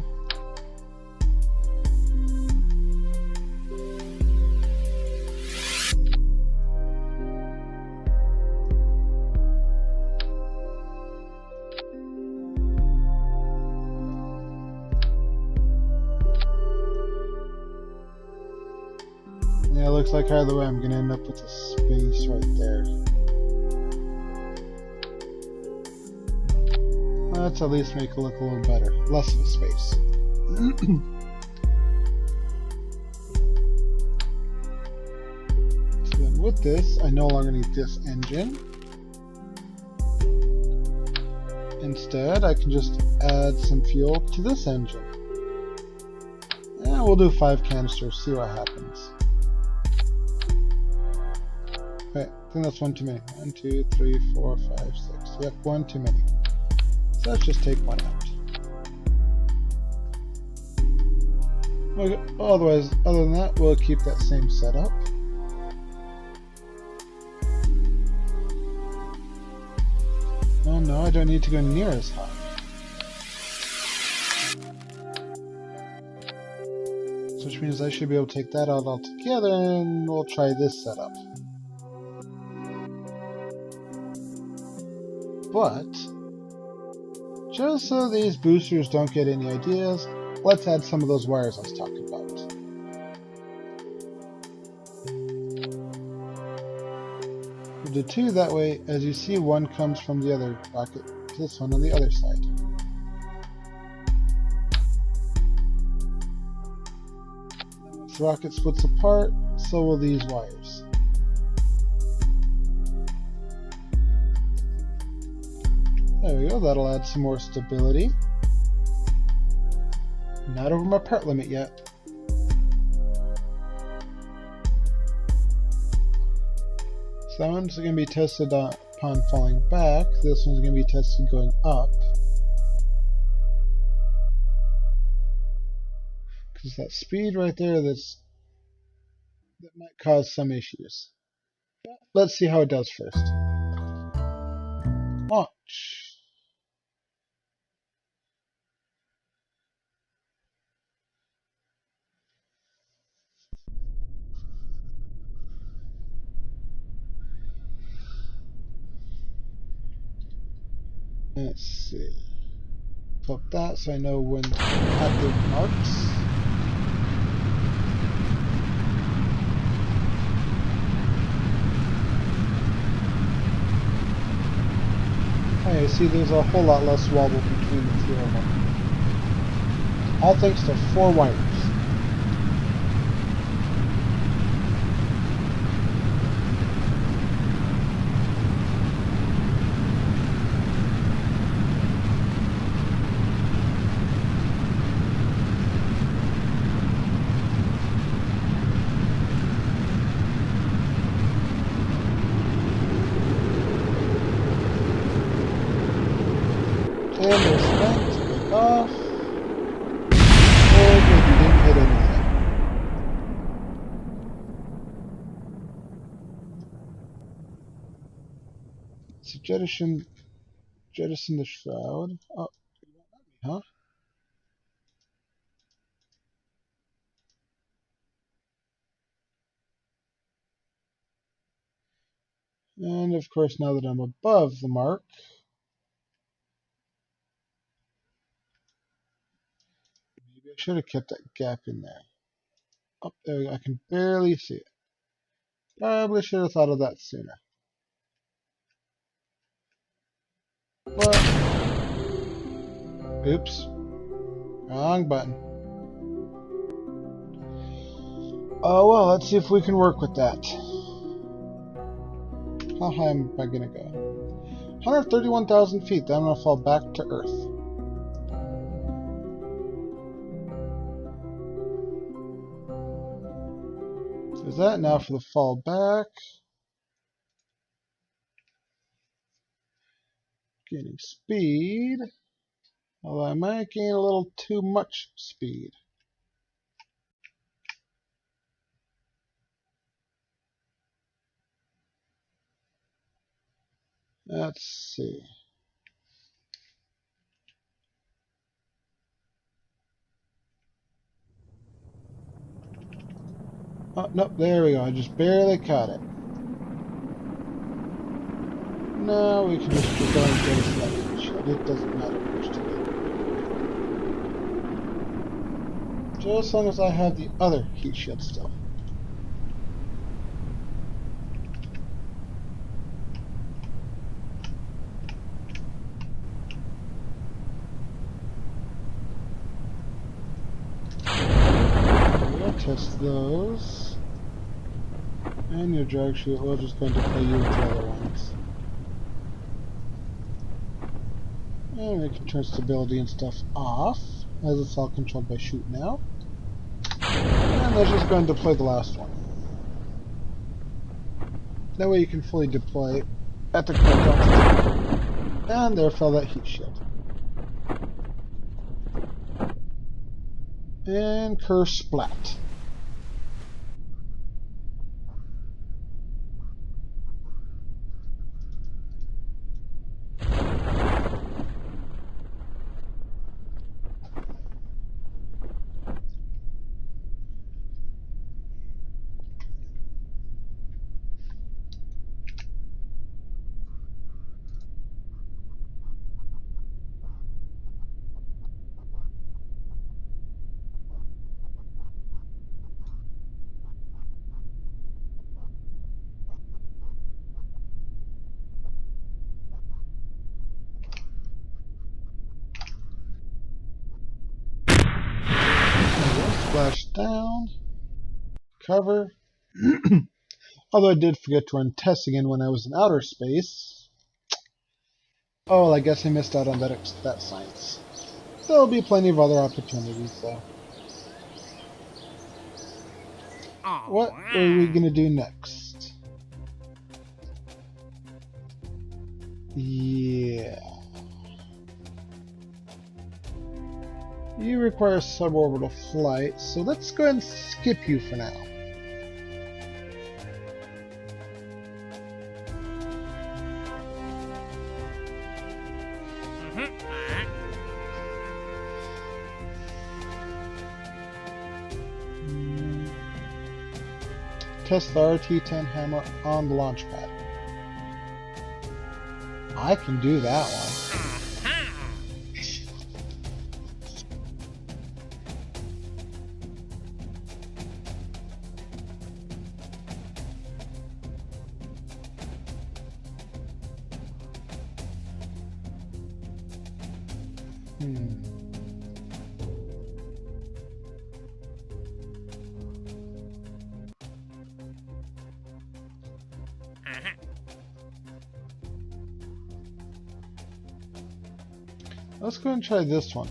Yeah, it looks like either way I'm going to end up with a space right there. Let's at least make it look a little better. Less of a space. So then with this, I no longer need this engine. Instead, I can just add some fuel to this engine. And we'll do 5 canisters, see what happens. Okay, I think that's one too many. 1, 2, 3, 4, 5, 6. Yep, one too many. So let's just take one out. Okay, otherwise, other than that, we'll keep that same setup. Oh no, I don't need to go near as high. So which means I should be able to take that out altogether, and we'll try this setup. But just so these boosters don't get any ideas, let's add some of those wires I was talking about. We'll do 2, that way, as you see, one comes from the other rocket, this one on the other side. This rocket splits apart, so will these wires. There we go, that'll add some more stability. Not over my part limit yet. So that one's going to be tested upon falling back. This one's going to be tested going up. Because that speed right there, that might cause some issues. Let's see how it does first. Launch. Let's see. Flip that so I know when active marks. Okay, see there's a whole lot less wobble between the 2 of them. All thanks to 4 wires. And they're spent, take off. jettison the shroud. Oh, huh? And of course, now that I'm above the mark, maybe I should have kept that gap in there. Oh, there we go. I can barely see it. Probably should have thought of that sooner. But, oops. Wrong button. Oh well, let's see if we can work with that. How high am I gonna go? 131,000 feet, then I'm gonna fall back to Earth. Is that now for the fall back? Gaining speed. Although I might gain a little too much speed. Let's see. Oh, nope, there we go. I just barely caught it. No, we can just keep going and get us that heat shield. It doesn't matter which to get. Just as long as I have the other heat shield still. We'll test those. And your drag chute, we're just going to play you with the other ones. And we can turn stability and stuff off, as it's all controlled by chute now. And let's just go and deploy the last one. That way you can fully deploy at the correct altitude. And there fell that heat shield. And curse splat. Splash down. Cover. Although I did forget to run tests again when I was in outer space. Oh, well, I guess I missed out on that science. There'll be plenty of other opportunities, though. What are we gonna do next? Yeah. You require suborbital flight, so let's go ahead and skip you for now. Test the RT-10 hammer on the launch pad. I can do that one. Let's go and try this one.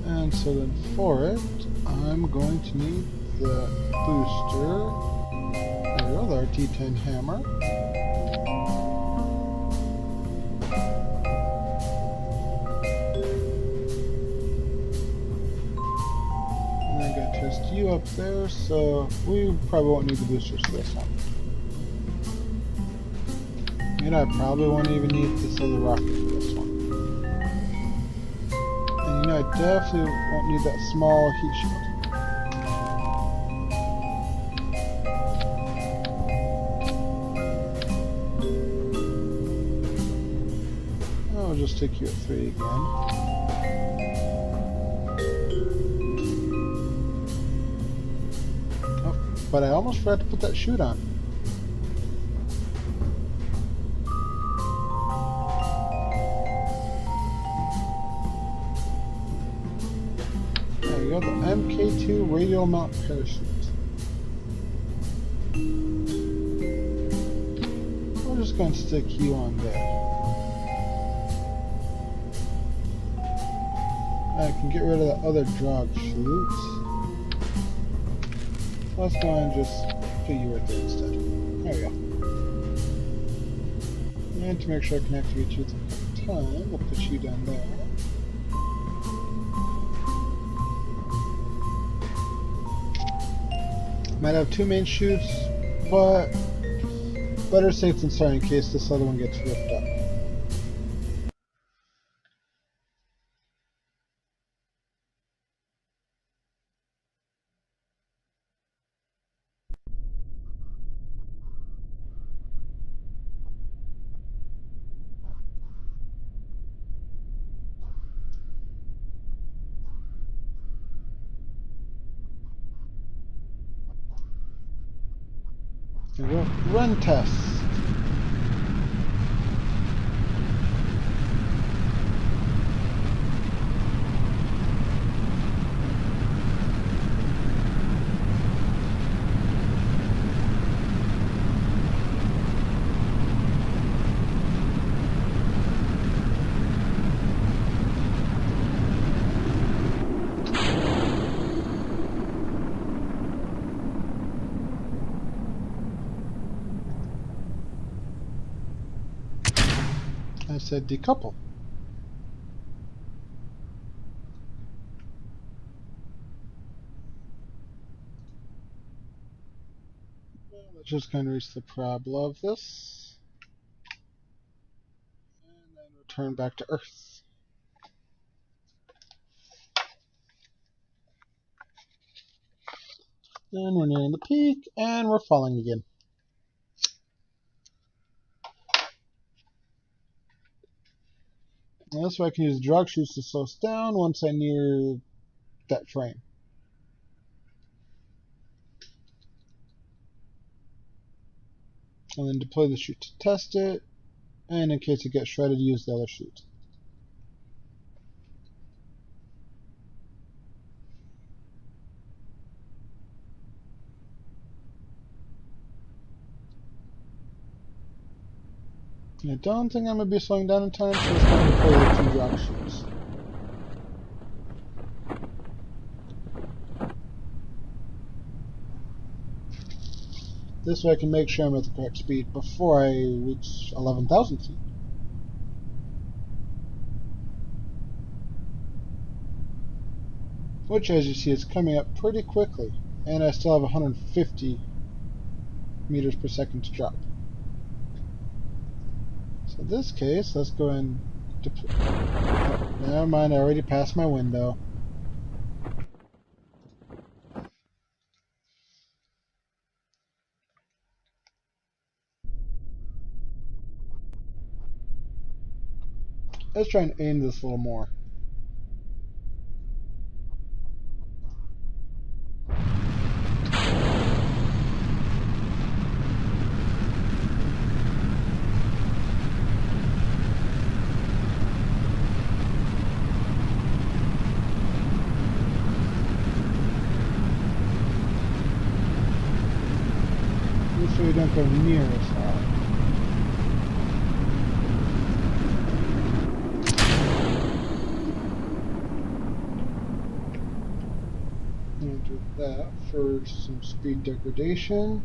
And so then for it, I'm going to need the booster. There we go, the RT-10 hammer. you up there, so we probably won't need the boosters for this one. And I probably won't even need this other rocket for this one. And you know, I definitely won't need that small heat shield. I'll just take you at 3 again. Oh, but I almost forgot to put that chute on. There you go, the MK2 radial mount parachute. We're just going to stick you on there. I can get rid of the other drop chute. Let's go and just put you right there instead. There we go. And to make sure I can activate you at the time, we'll put you down there. Might have 2 main chutes, but better safe than sorry in case this other one gets ripped up. There we go. Run test. I said decouple. Let's just kind of reach the parabola of this. And then return back to Earth. And we're nearing the peak, and we're falling again. And this way I can use drug chutes to slow us down once I near that frame. And then deploy the chute to test it, and in case it gets shredded, use the other chute. I don't think I'm going to be slowing down in time, so it's time to deploy the 2 drop chutes. This way I can make sure I'm at the correct speed before I reach 11,000 feet. Which, as you see, is coming up pretty quickly. And I still have 150 meters per second to drop. So in this case, let's go and deploy. Oh, never mind, I already passed my window. Let's try and aim this a little more. So we don't go near as high. And do that for some speed degradation.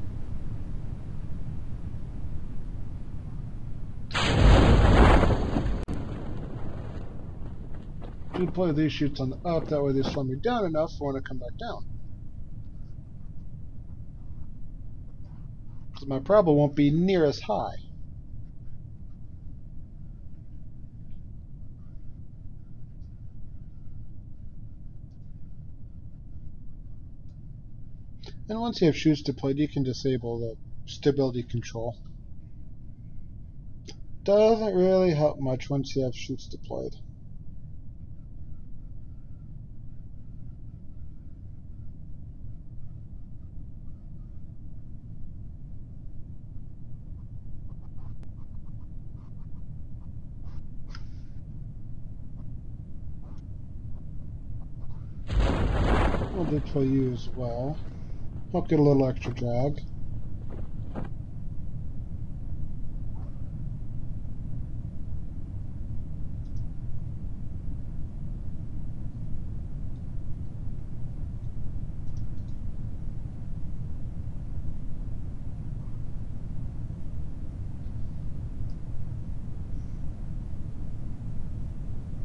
Deploy these chutes on the up, that way they slow me down enough for when I come back down. because my problem won't be near as high. And once you have shoots deployed, you can disable the stability control. Doesn't really help much once you have shoots deployed. We'll deploy you as well. I'll get a little extra drag.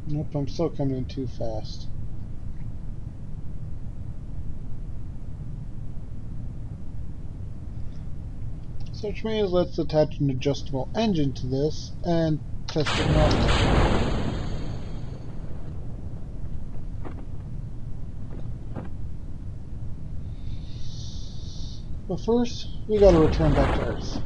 Nope, I'm still coming in too fast. So which means let's attach an adjustable engine to this and test it normally. But first, we gotta return back to Earth.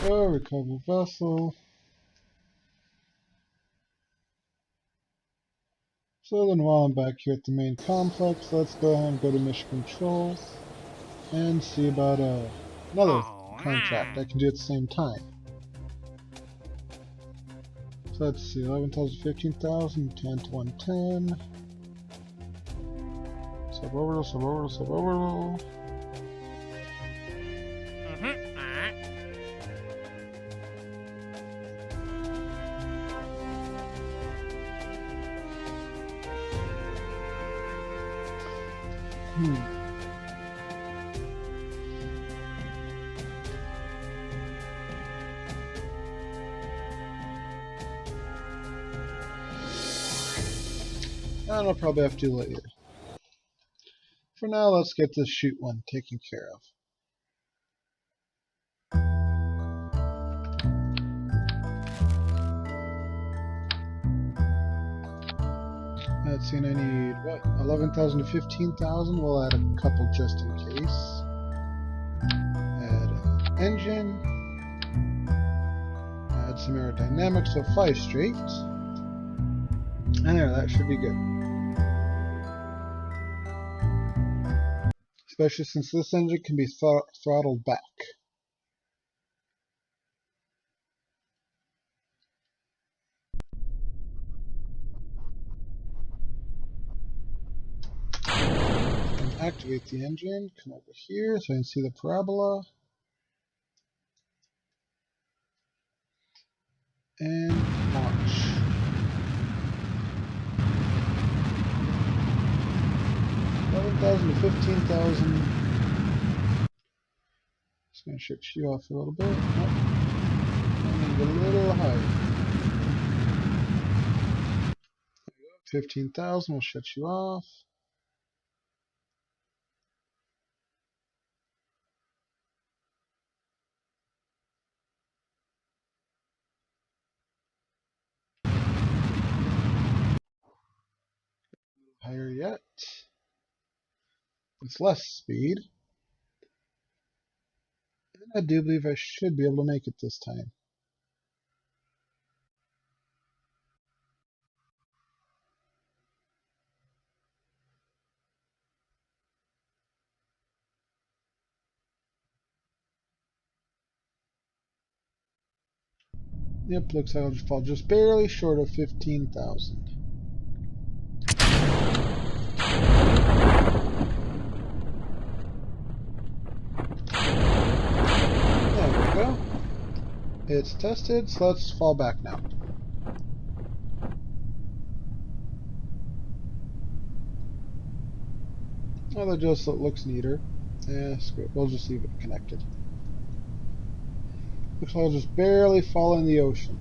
Go, recover vessel. So then while I'm back here at the main complex, let's go ahead and go to mission control and see about another contract I can do at the same time. So let's see, 11,000, 15,000, 10 to 110. Suborbital, suborbital, suborbital. And I'll probably have to do later. For now, let's get this shoot one taken care of. Let's see, and I need, what, 11,000 to 15,000? We'll add a couple just in case. Add an engine. Add some aerodynamics, so 5 straight. And there, that should be good. Especially since this engine can be throttled back. And activate the engine, come over here so I can see the parabola. And launch. $11,000 to 15,000. Just gonna shift you off a little bit. Nope. I need a little higher. 15,000 will shut you off. Higher yet. It's less speed. And I do believe I should be able to make it this time. Yep, looks like I'll just fall just barely short of 15,000. There we go. It's tested, so let's fall back now. Well, that just looks neater. Yeah, screw it. We'll just leave it connected. Looks like I'll just barely fall in the ocean.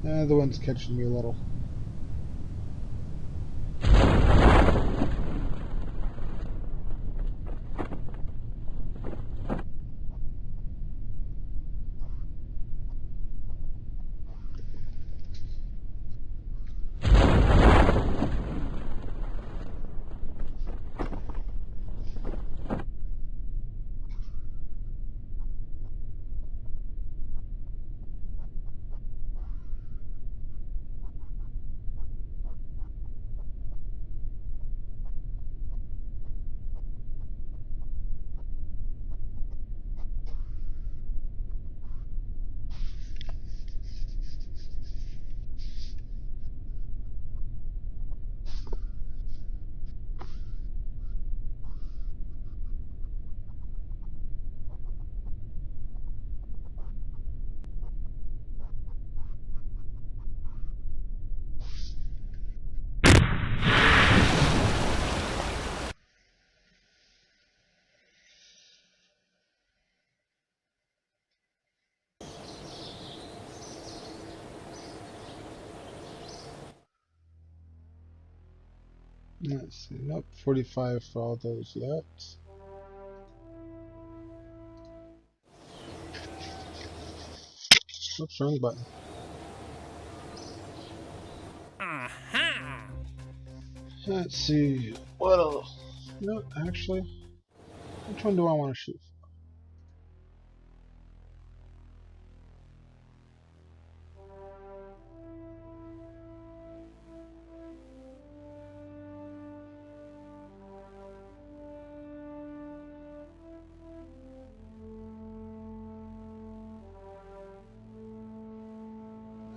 The wind's catching me a little. Let's see, nope, 45 for all those yet. Oops, wrong button. Let's see, what else? No, actually, which one do I want to shoot for?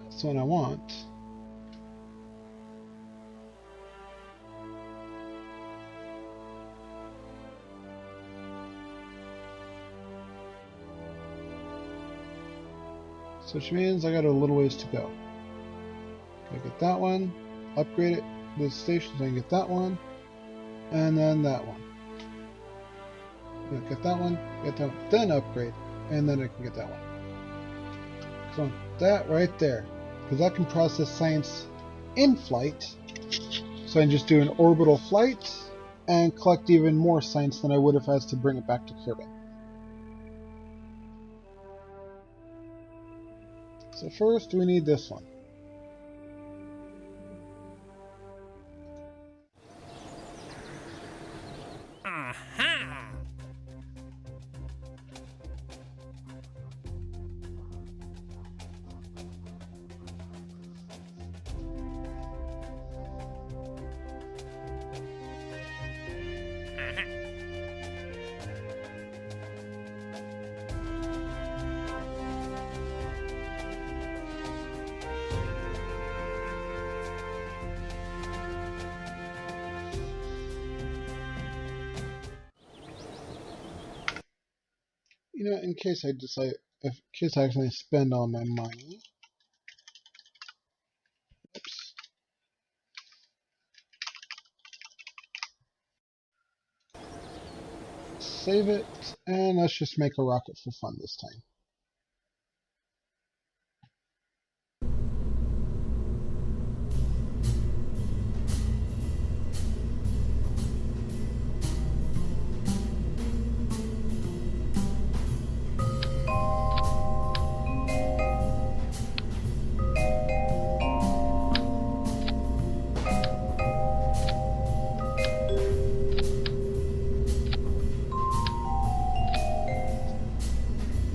That's the one I want. So which means I got a little ways to go. I get that one, upgrade it, the station, so I can get that one, and then that one. Get that one, then upgrade, and then I can get that one. So that right there, because I can process science in flight, so I can just do an orbital flight and collect even more science than I would have had to bring it back to Kerbal. So first we need this one. You know, in case I decide, in case I actually spend all my money. Oops. Save it, and let's just make a rocket for fun this time.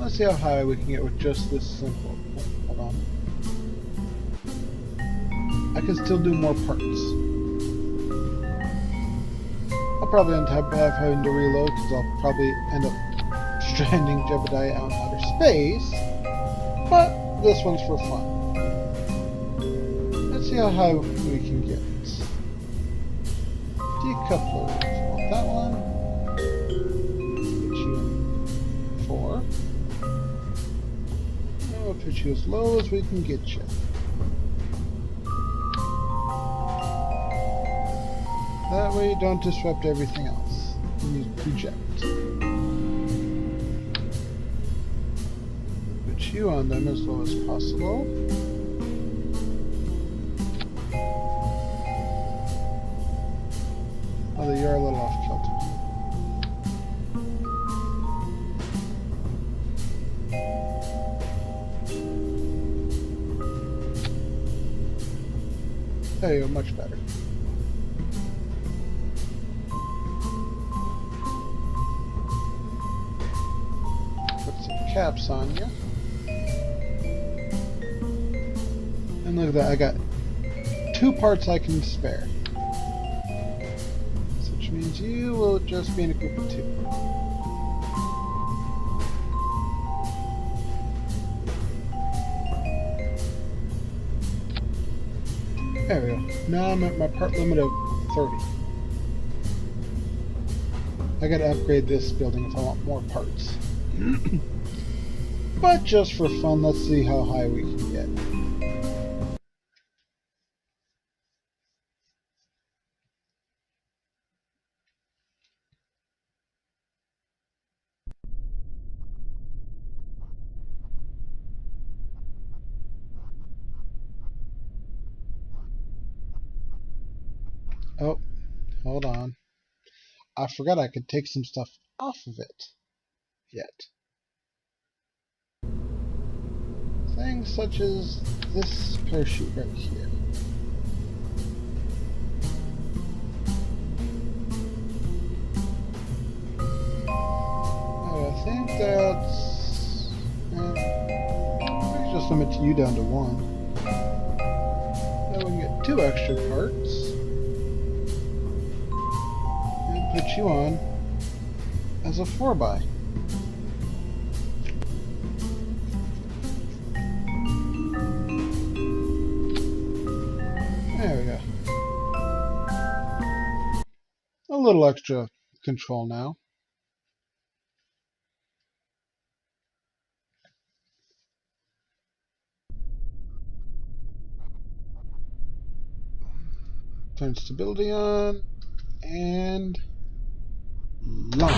Let's see how high we can get with just this simple. Oh, hold on. I can still do more parts. I'll probably end up having to reload because I'll probably end up stranding Jebediah out in outer space. But this one's for fun. Let's see how high we can get. Decouplers. Want that one. Put you in 4. And we'll put you as low as we can get you. That way you don't disrupt everything else. And you project. Put you on them as low as possible. Although you're a little off kilter. There you go, much better. Caps on you. And look at that, I got 2 parts I can spare. So which means you will just be in a group of 2. There we go. Now I'm at my part limit of 30. I gotta upgrade this building if I want more parts. But just for fun, let's see how high we can get. Oh, hold on. I forgot I could take some stuff off of it. Yet. Things such as this parachute right here. Oh, I think that's... let's just limit you down to 1. Then we can get 2 extra parts. And put you on as a 4x. There we go. A little extra control now. Turn stability on and launch.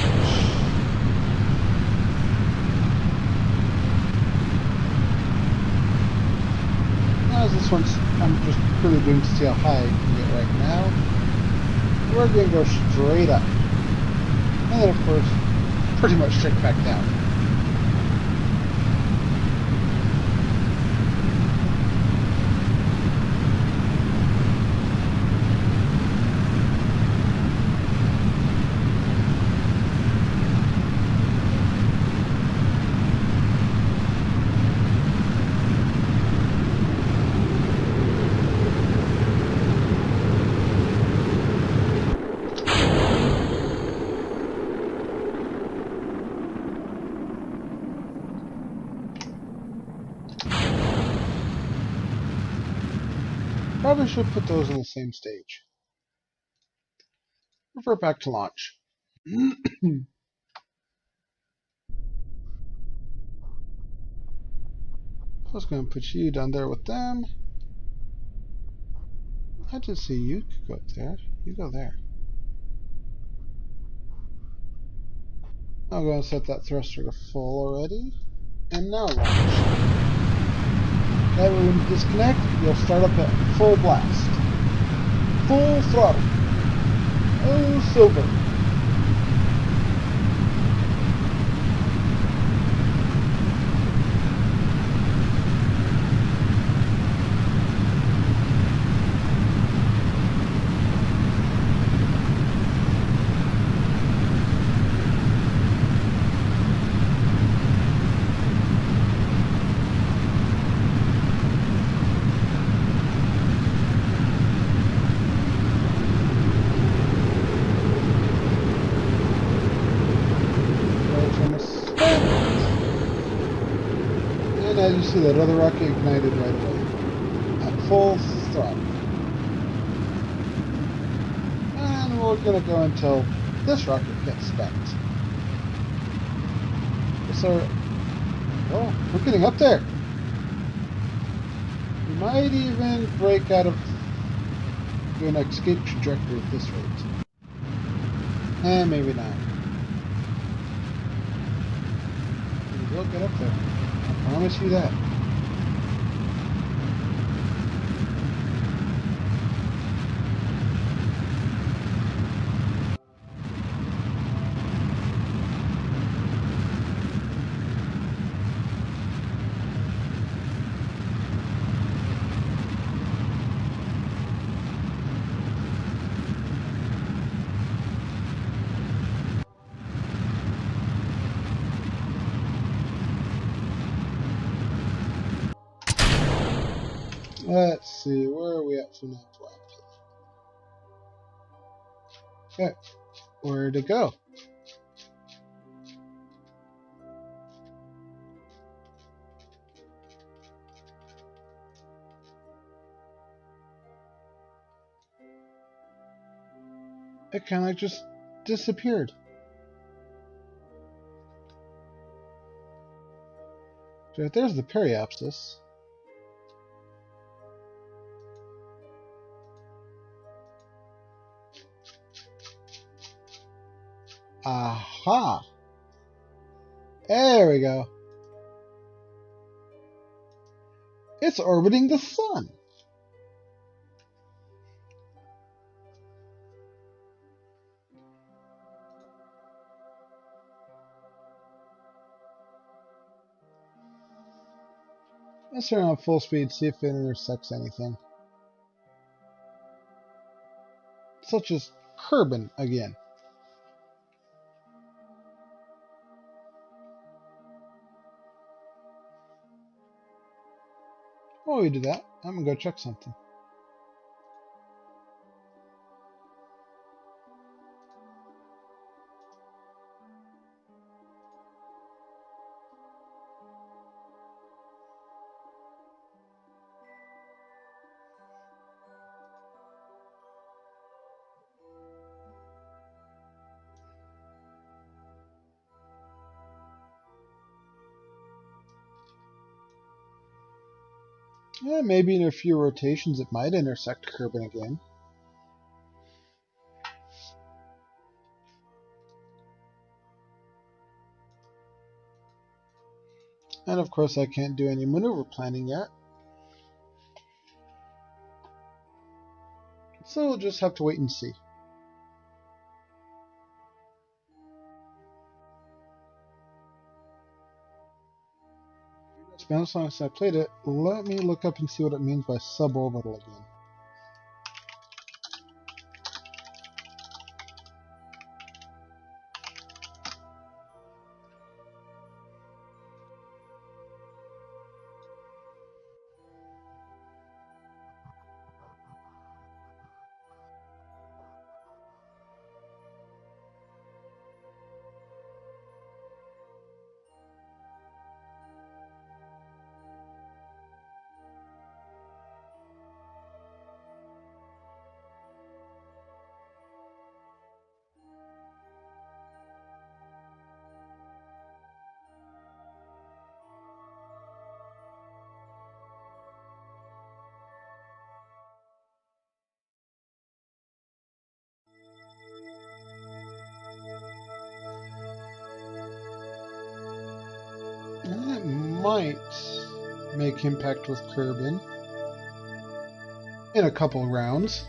Now this one's, I'm just really doing to see how high I can get right now. We're going to go straight up. And then of course, pretty much straight back down. Probably should put those on the same stage. Revert back to launch. I was going to put you down there with them. I did see you could go up there. You go there. I'm going to set that thruster to full already. And now launch. That way when you disconnect, you'll start up at full blast. Full throttle. Oh, silver. And as you see, that other rocket ignited right away. At full throttle. And we're going to go until this rocket gets spent. So, oh, we're getting up there. We might even break out of an escape trajectory at this rate. And maybe not. We will get up there. I promise you that. Let's see, where are we at for now? Okay, where to go? It kind of just disappeared. Right there's the periapsis. Aha! There we go. It's orbiting the sun. Let's turn on full speed, see if it intersects anything. Such as Kerbal again. While we do that, I'm gonna go check something. Yeah, maybe in a few rotations it might intersect Kerbal again. And of course I can't do any maneuver planning yet. So we'll just have to wait and see. It's been so long since I played it. Let me look up and see what it means by suborbital again. That might make impact with Kerbal in a couple rounds.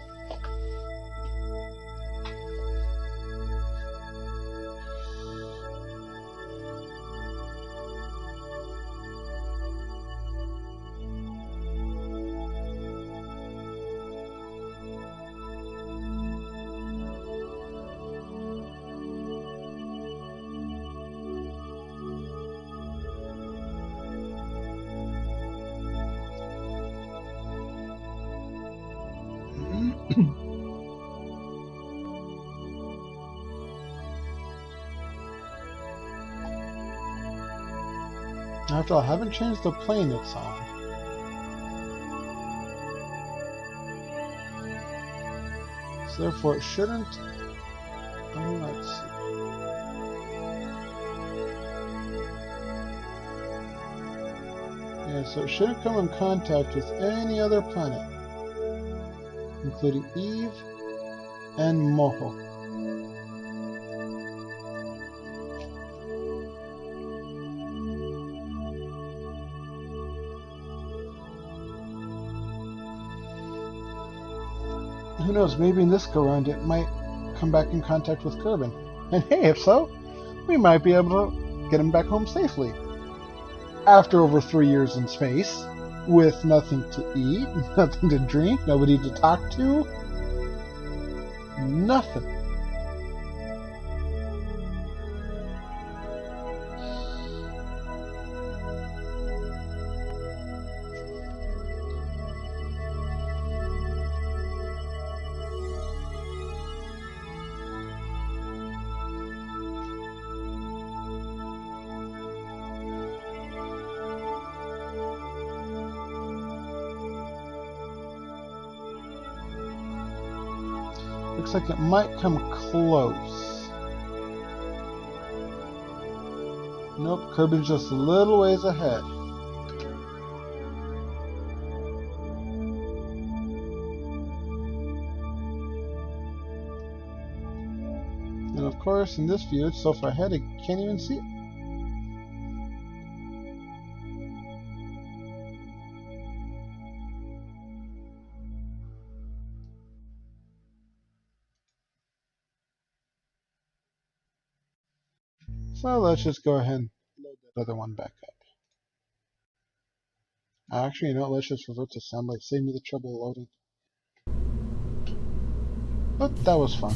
After all, I haven't changed the plane it's on. So therefore it shouldn't... let's see. Yeah, so it shouldn't come in contact with any other planet, including Eve and Moho. Who knows, maybe in this go-round it might come back in contact with Kerbal. And hey, if so, we might be able to get him back home safely. After over 3 years in space, with nothing to eat, nothing to drink, nobody to talk to, nothing. Looks like it might come close. Nope, Kirby's just a little ways ahead. And of course, in this view, it's so far ahead I can't even see it. So let's just go ahead and load that other one back up. Actually, you know what, let's just revert to assembly. Save me the trouble of loading. But that was fun.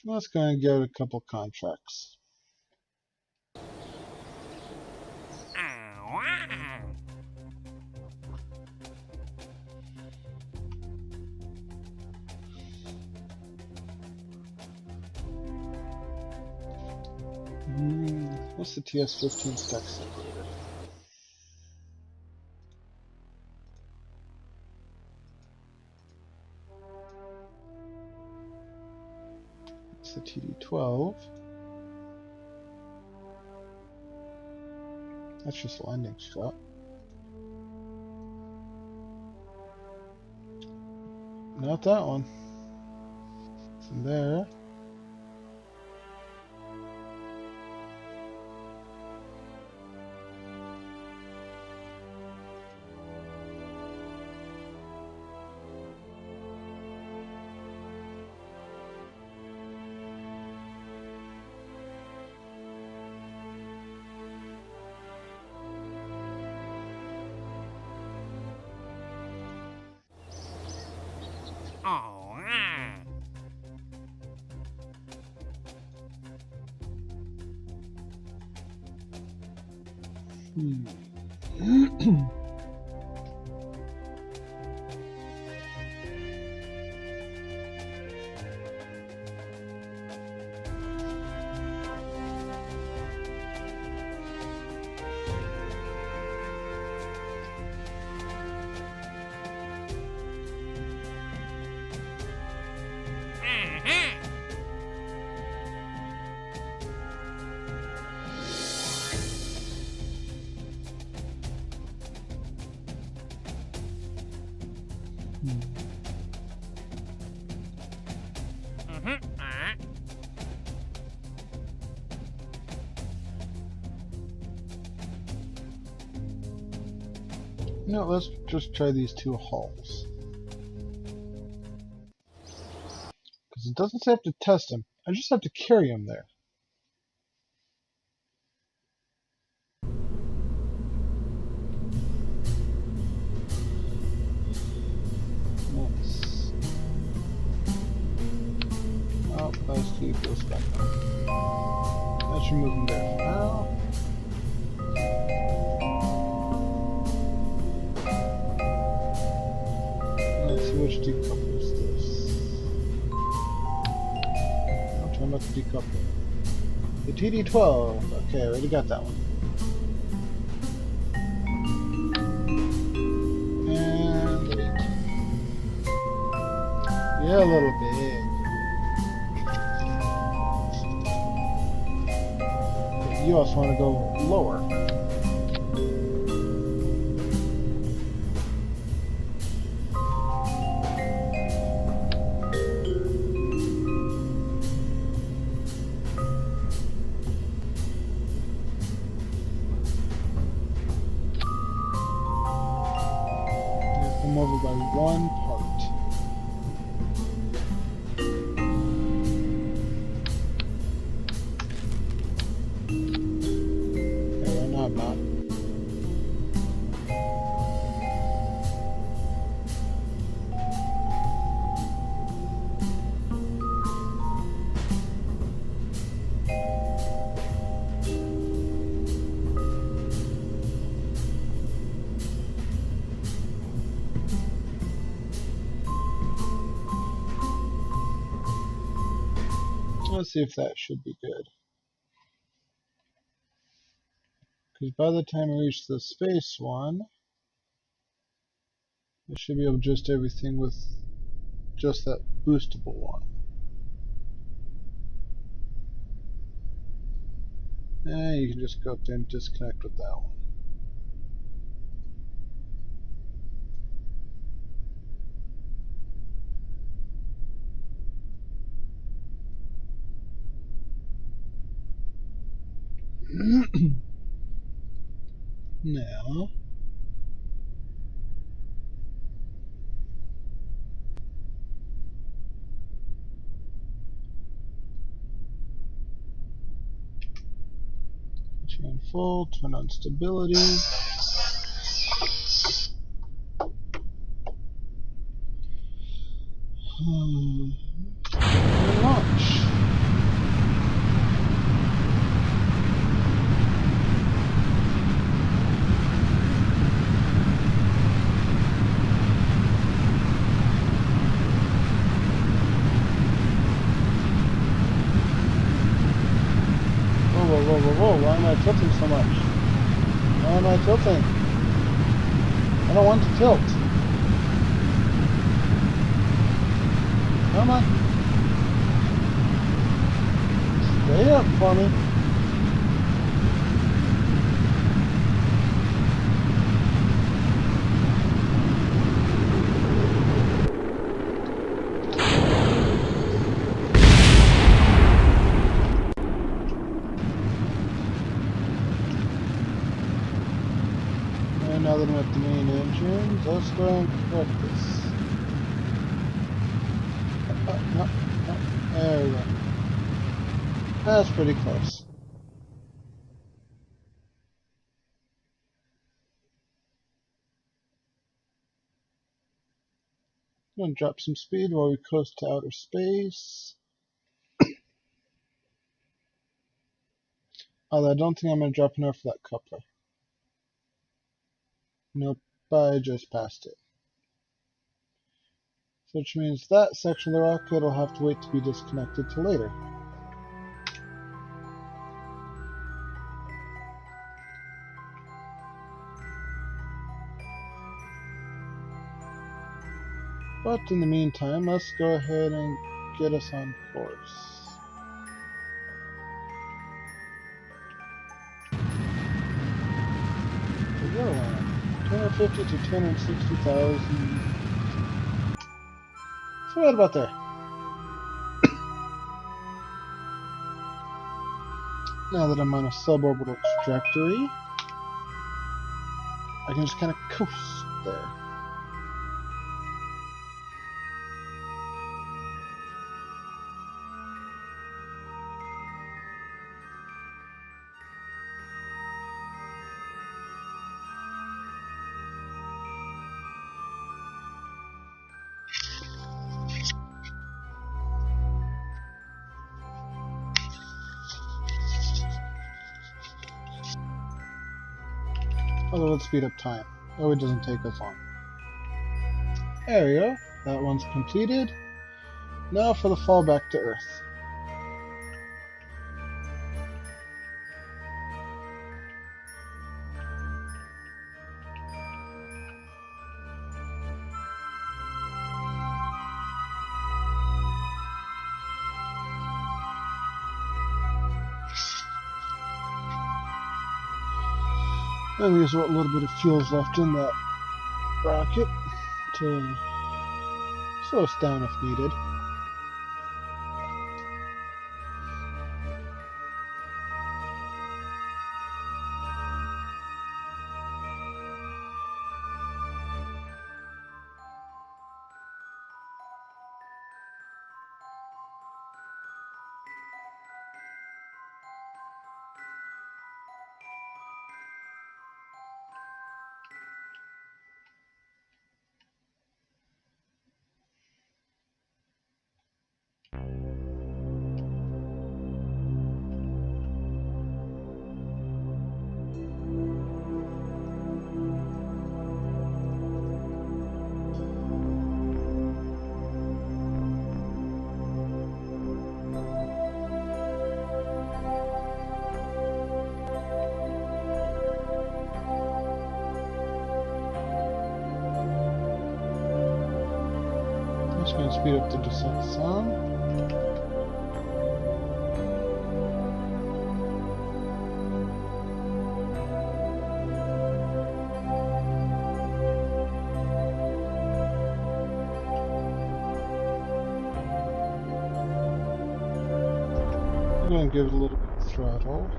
Let's go and get a couple contracts. What's the TS-15 stack separator? It's the TD-12. That's just a landing strut. Not that one. It's in there. No, let's just try these two hulls. Because it doesn't say I have to test them. I just have to carry them there. Nice. Oh, let's keep this back on. That should move them there for now. Let's see which decoupler is this. I'll try not the decoupler. The TD12. Okay, I already got that one. And yeah, a little bit. Okay, you also want to go lower. Come over by one part. Okay, no, I'm not. Let's see if that should be good. Because by the time I reach the space one, I should be able to adjust everything with just that boostable one. And you can just go up there and disconnect with that one. Now, chain full, turn on stability. And launch. Whoa, why am I tilting so much? Why am I tilting? I don't want to tilt. Come on. Stay up for me. And now that I'm at the main engines, let's go and correct this. No. There we go. That's pretty close. I'm going to drop some speed while we coast to outer space. Although I don't think I'm going to drop enough for that coupler. Nope, I just passed it. Which means that section of the rocket will have to wait to be disconnected till later. But in the meantime, let's go ahead and get us on course. We go on 250 to 260,000. So right about there. Now that I'm on a suborbital trajectory, I can just kind of coast there. Although let's speed up time. Oh, it doesn't take us long. There we go. That one's completed. Now for the fall back to Earth. And there's what little bit of fuel's left in that rocket to slow us down if needed. Just going to speed up the descent some. I'm going to give it a little bit of throttle.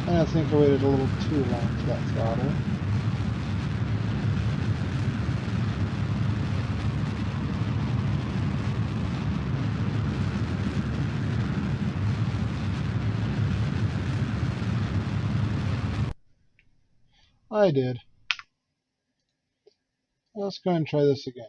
And I think I waited a little too long for that throttle. I did. Let's go and try this again.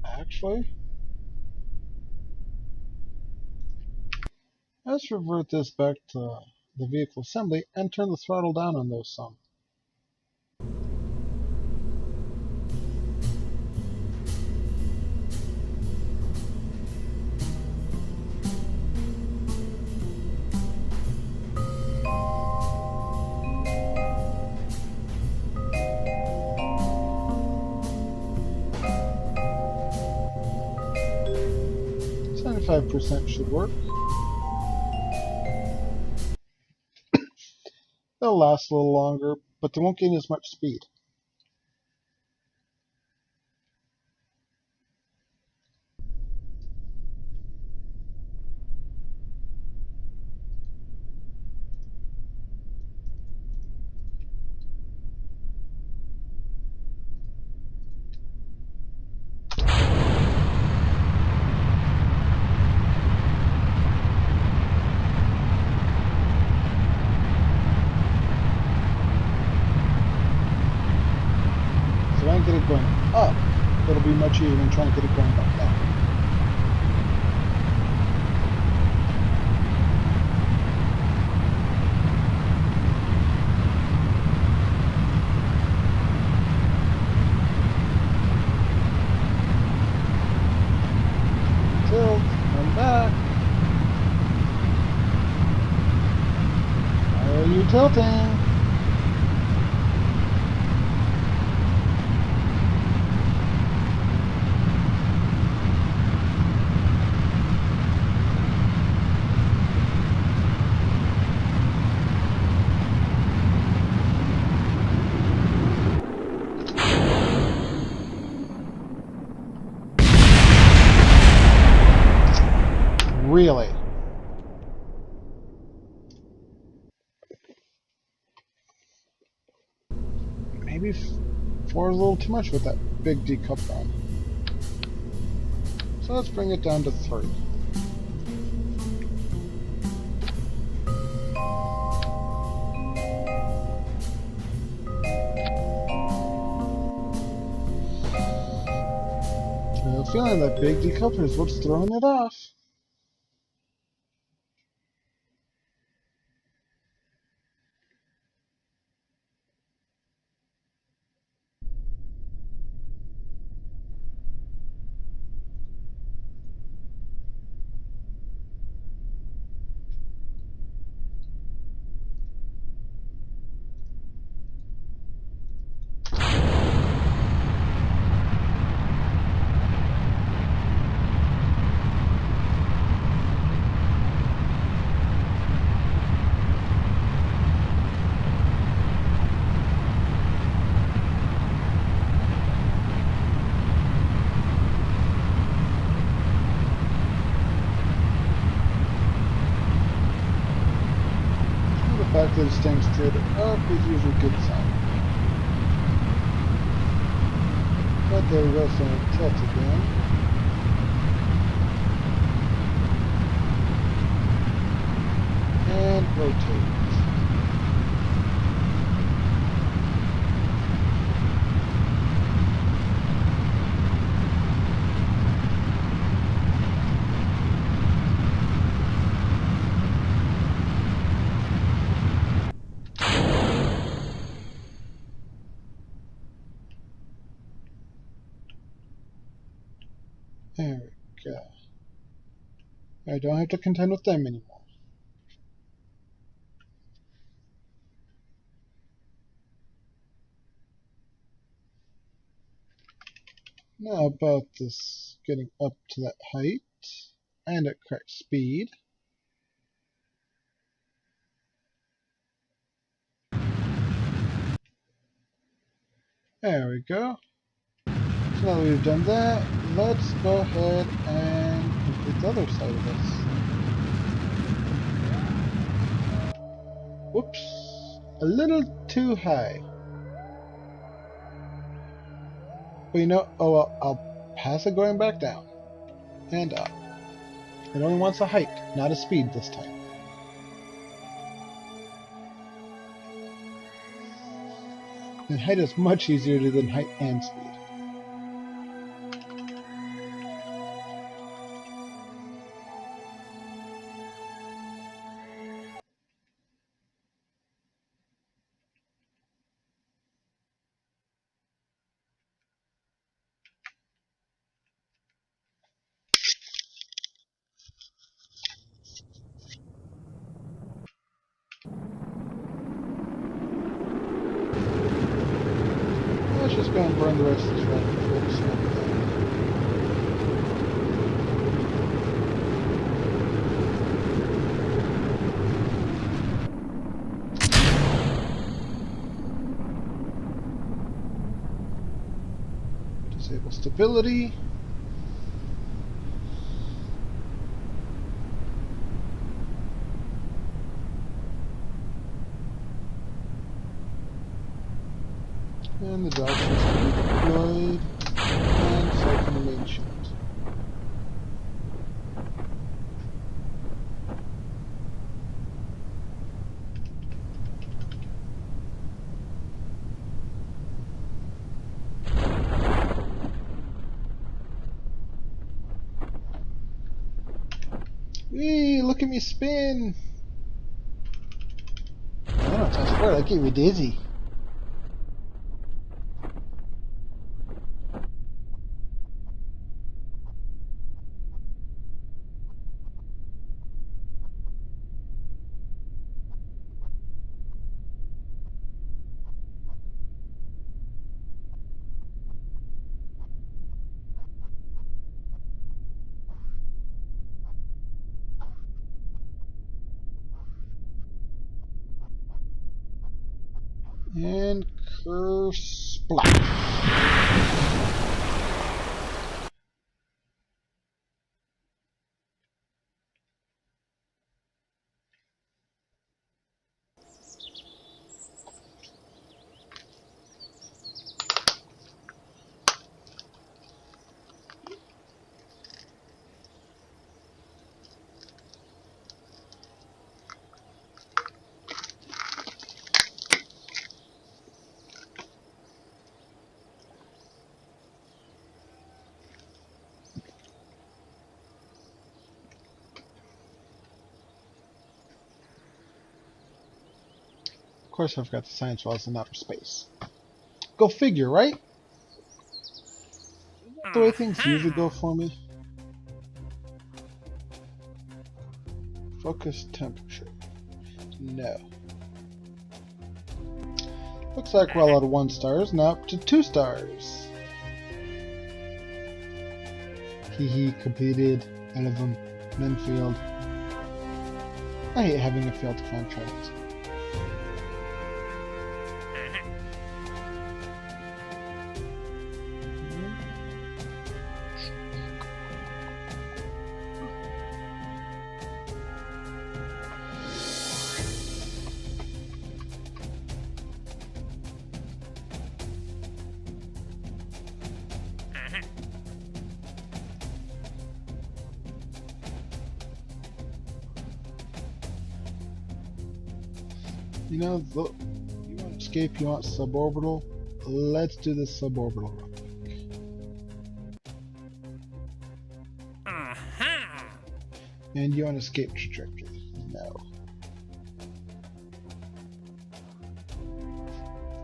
Actually, let's revert this back to the vehicle assembly and turn the throttle down on those some. %, should work. They'll last a little longer, but they won't gain as much speed. Get it going up, it'll be much easier than trying to get it going back down. Tilt, come back. Why are you tilting? Really? Maybe 4 is a little too much with that big decoupler on. So let's bring it down to 3. I have a feeling that big decoupler is what's throwing it off. The fact that it's staying straight up is usually a good sign. But there we go, so it tilts again. And rotate. There we go. I don't have to contend with them anymore. Now about this getting up to that height and at correct speed. There we go. So now that we've done that, let's go ahead and complete the other side of this. Whoops, a little too high. But you know, oh well, I'll pass it going back down and up. It only wants a height, not a speed this time. And height is much easier to do than height and speed. Let's just go and burn the rest of this run before we snap it down. Disable stability. And the dog system to be deployed. And siphon the main shield. Whee! Look at me spin! I don't know, it's fast forward, that gave me dizzy. And curse splash. course I forgot the science while I was in outer space. Go figure, right? Isn't that the way things usually go for me? Focus temperature. No. Looks like we're all out of 1 stars, now up to 2 stars. Hee completed. Out of them. Then failed. I hate having a failed contract. You know, look, you want escape, you want suborbital? Let's do the suborbital real quick. And you want escape trajectory? No.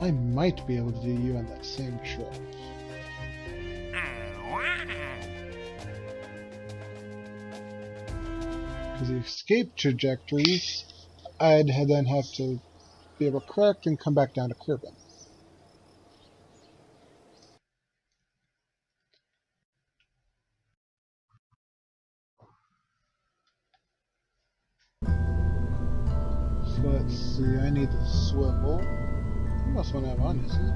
I might be able to do you on that same trip. Because the escape trajectory, I'd then have to be able to correct and come back down to Kerbal. So let's see, I need the swivel. What else one I have on, isn't it?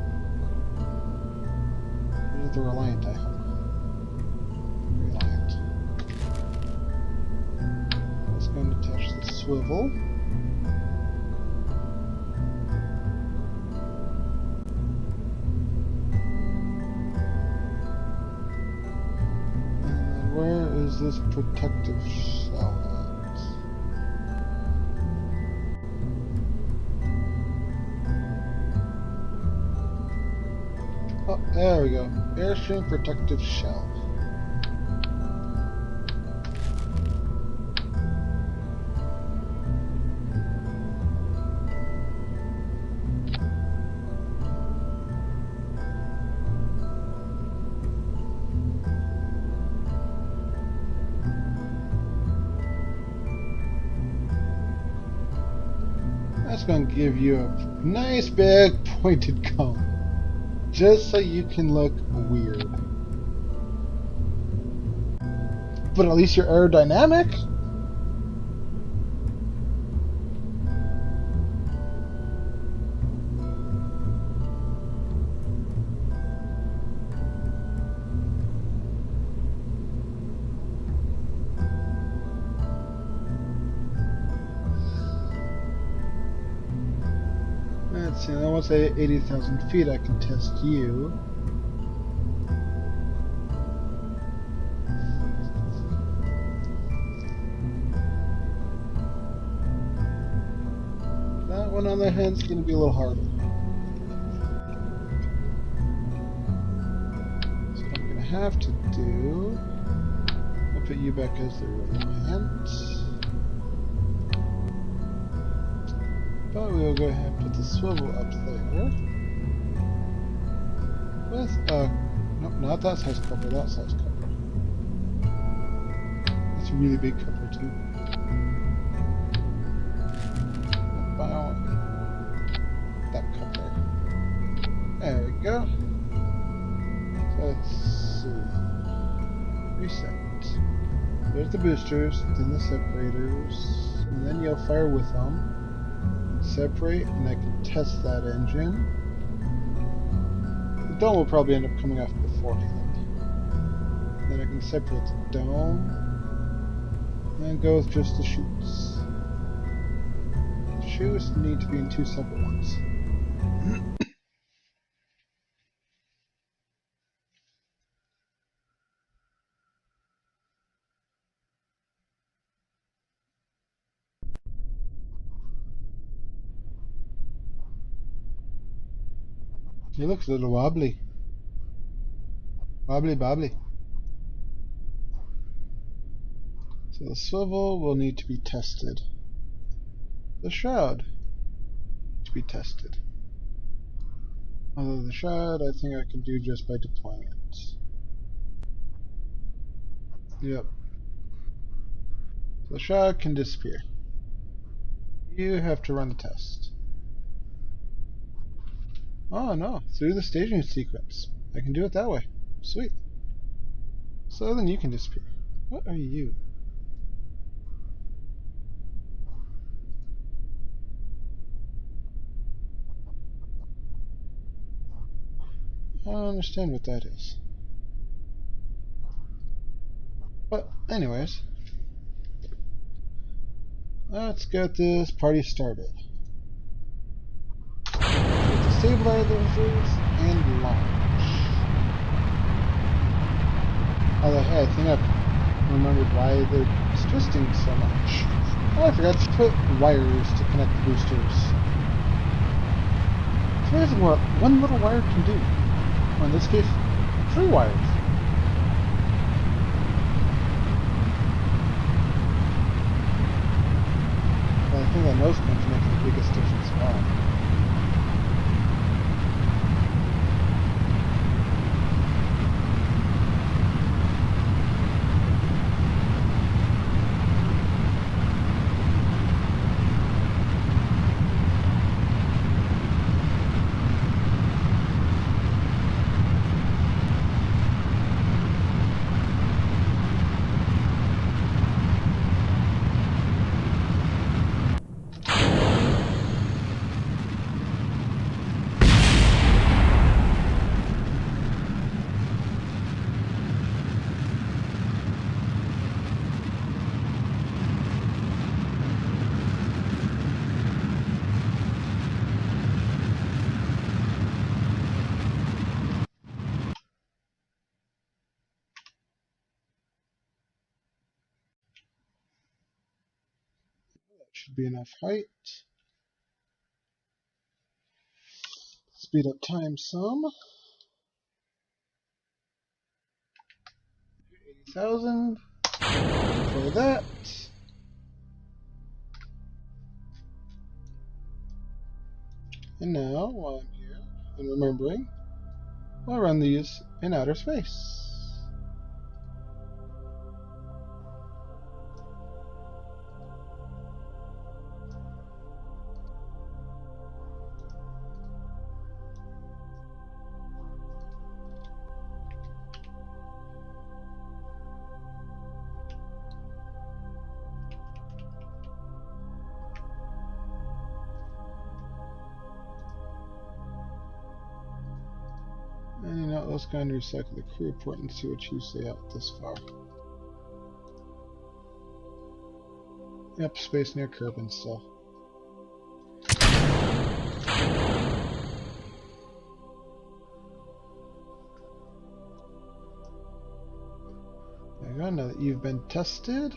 Or is it the Reliant I have? Reliant. Let's go and attach the swivel. Where is this protective shell at? Oh, there we go. Airstream protective shell. That's going to give you a nice big pointed cone. Just so you can look weird. But at least you're aerodynamic? Let's see, once I hit 80,000 feet I can test you. That one on the other hand is going to be a little harder. So what I'm going to have to do, I'll put you back as the Reliant. But we will go ahead and put the swivel up there. With nope, not that size cover, that size cover. That's a really big cover too. About that cover. There we go. So let's see. Reset. There's the boosters, then the separators, and then you'll fire with them. Separate, and I can test that engine. The dome will probably end up coming off beforehand. Then I can separate the dome and go with just the chutes. The chutes need to be in 2 separate ones. He looks a little wobbly. Wobbly bobbly. So the swivel will need to be tested. The shroud. be tested. Although the shard, I think I can do just by deploying it. Yep. So the shard can disappear. You have to run the test. Oh no, through the staging sequence. I can do it that way. Sweet. So then you can disappear. What are you? I don't understand what that is. But anyways, let's get this party started. Get the stabilizers and launch. Although, hey, I think I've remembered why they're twisting so much. Oh, I forgot to put wires to connect the boosters. It's amazing what one little wire can do. Or in this case, 3 wires. But I think that nose punch makes the biggest difference of all. Should be enough height. Speed up time some. 80,000. For that. And now, while I'm here and remembering, I'll run these in outer space. And you know, let's go and recycle the crew report and see what you say out this far. Yep, space near Kerbal still. There you go, now that you've been tested.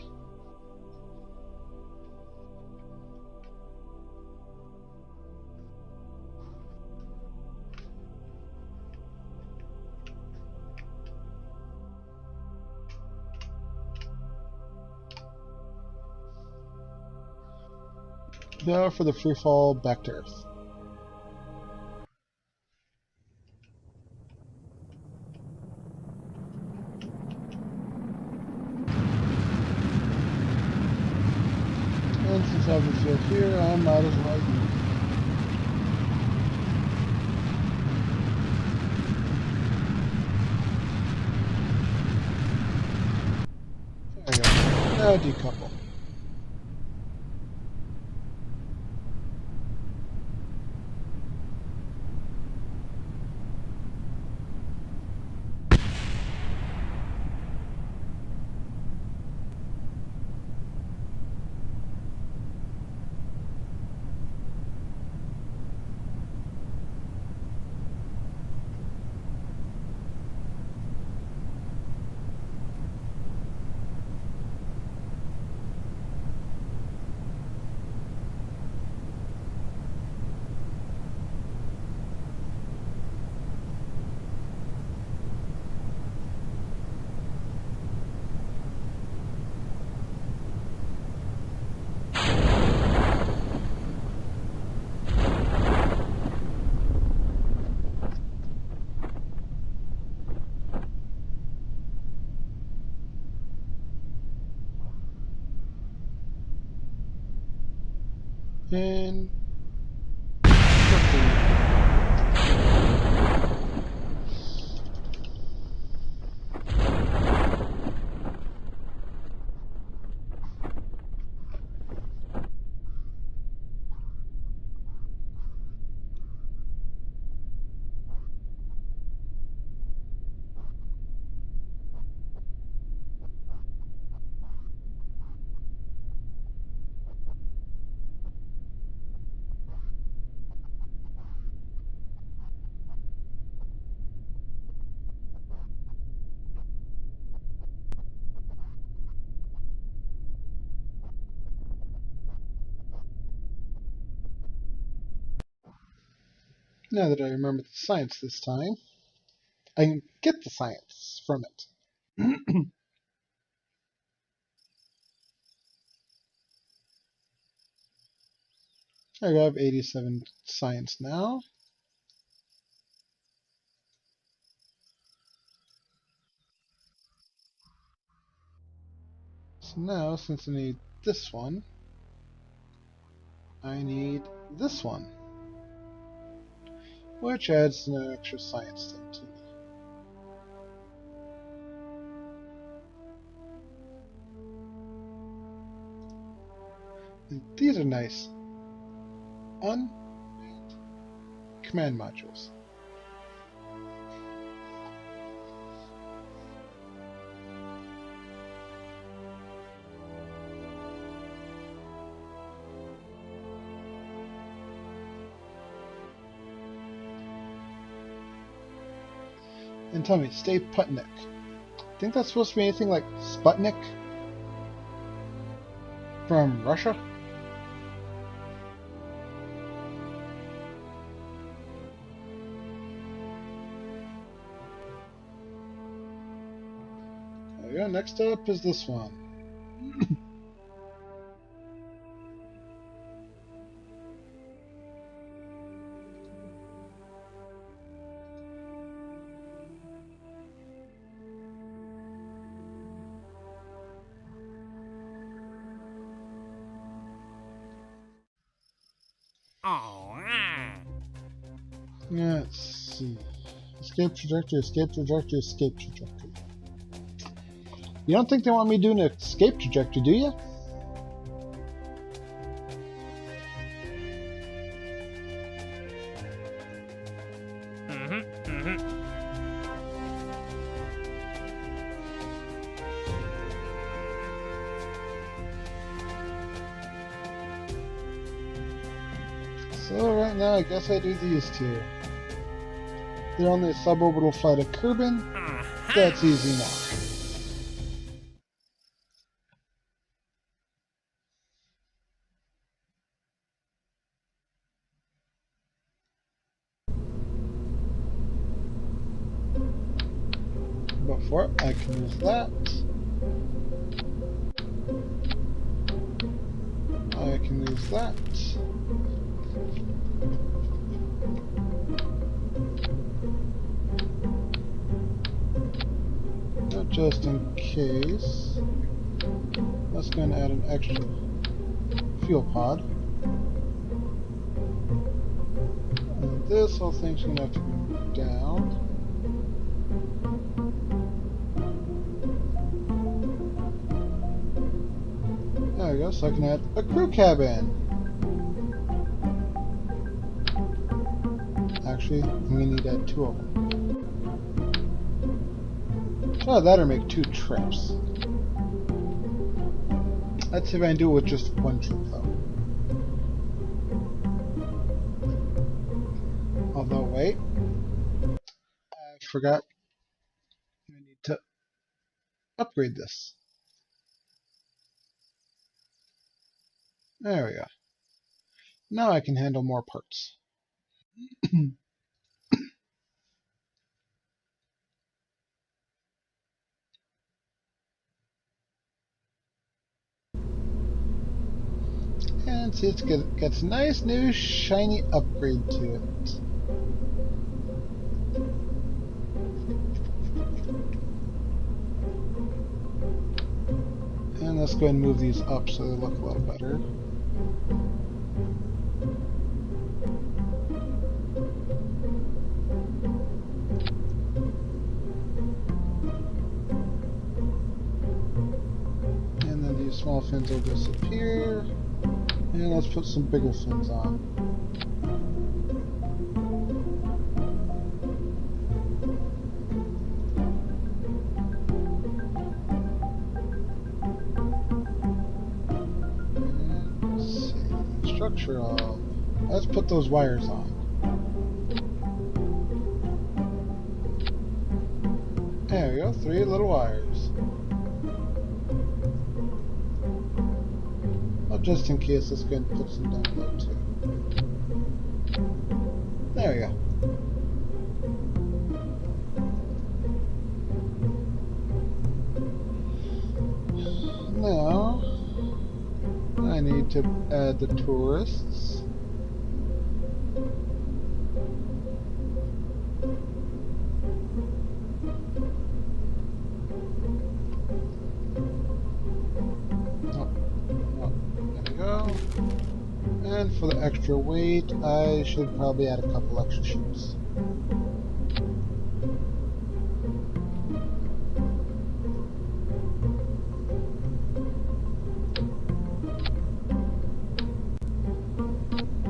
Now for the free fall back to Earth. And since I have the field here, I might as well use it. There we go. Now decouple. And now that I remember the science this time, I can get the science from it. I have 87 science now. So now, since I need this one, I need this one, which adds an extra science thing to me. And these are nice unmanned command modules. And tell me, stay Putnik. Think that's supposed to be anything like Sputnik from Russia? There we go. Next up is this one. Let's see. Escape trajectory, escape trajectory, escape trajectory. You don't think they want me doing an escape trajectory, do you? So right now, I guess I do these two. They're on the suborbital flight of Kerbal. That's easy enough. Before I can use that. I can use that. Just in case, let's go and add an extra fuel pod. And this whole thing's going to have to go down. There we go, so I can add a crew cabin. Actually, we need to add two of them. So that'll make 2 trips. Let's see if I can do it with just 1 trip though. Although, wait. I forgot. I need to upgrade this. There we go. Now I can handle more parts. And see, it gets a nice new shiny upgrade to it. And let's go ahead and move these up so they look a little better. small fins will disappear. And let's put some bigger fins on. And let's see. Structural. Let's put those wires on. There we go, 3 little wires. Well, just in case, let's go and put some down below too. There we go. Now, I need to add the tourists. And for the extra weight, I should probably add a couple extra ships.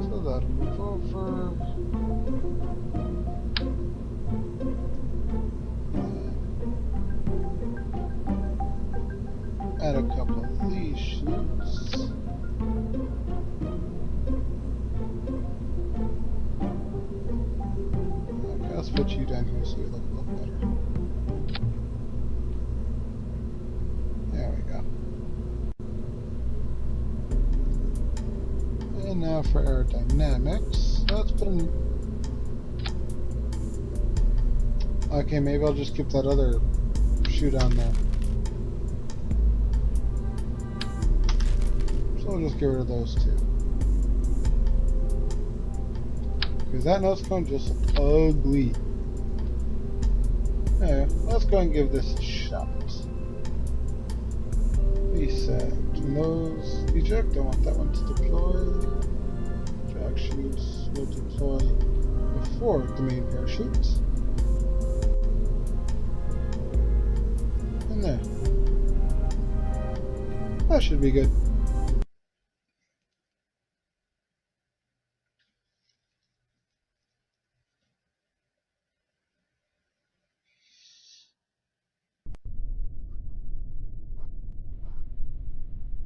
So that'll move over. Add a couple of these ships. Okay, let's put you down here so you look a little better. There we go. And now for aerodynamics, let's put in... Okay, maybe I'll just keep that other chute on there. So we'll just get rid of those two. Because that nose cone just ugly. Anyway, let's go and give this a shot. Reset. Nose eject. I want that one to deploy. Drag chutes will deploy before the main parachute. And there. That should be good.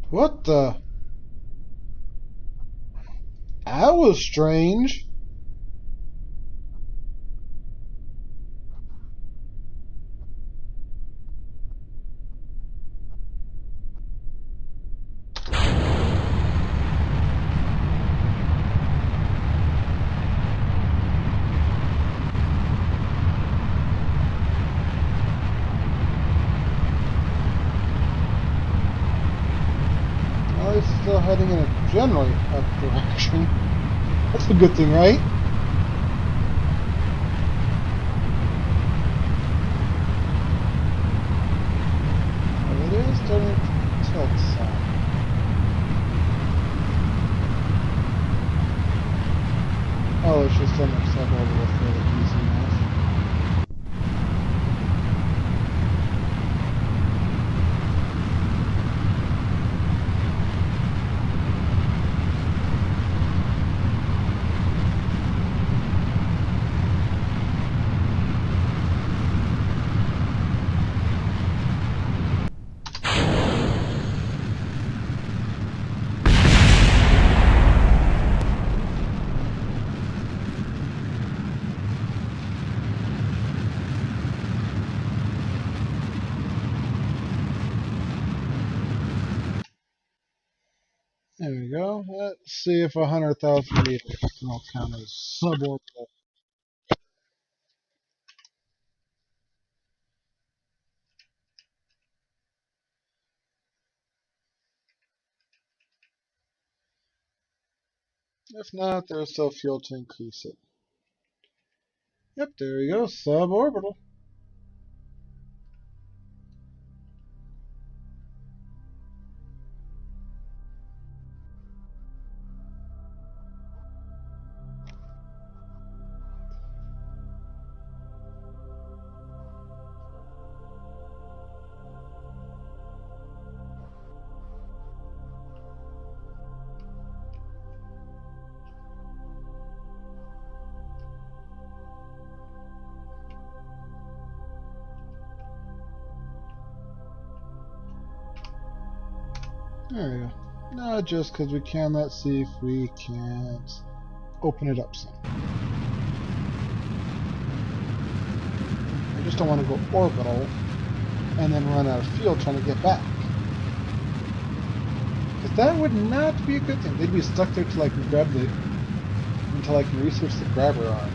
What the? That was strange. Well, it's still heading in a generally up direction. That's a good thing, right? Well, it is starting to tilt some. Oh, it's just almost up over the fairly easy enough. There we go. Let's see if 100,000 meters will count as suborbital. If not, there's still fuel to increase it. Yep, there we go. Suborbital. There we go. Now just because we can, let's see if we can't open it up some. I just don't want to go orbital and then run out of fuel trying to get back. Because that would not be a good thing. They'd be stuck there till I can grab the... until I can research the grabber arm.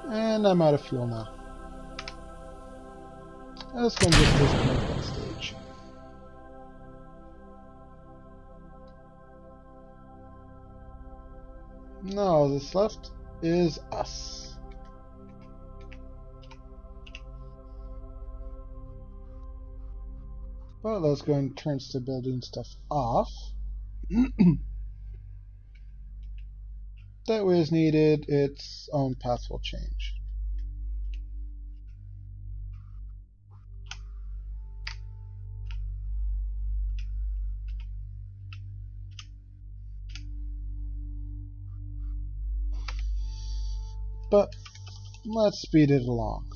And I'm out of fuel now. Let's go and just disconnect that stage. No, all that's left is us. Well, let's go and turn stability and stuff off. That way, as needed, its own path will change. But let's speed it along.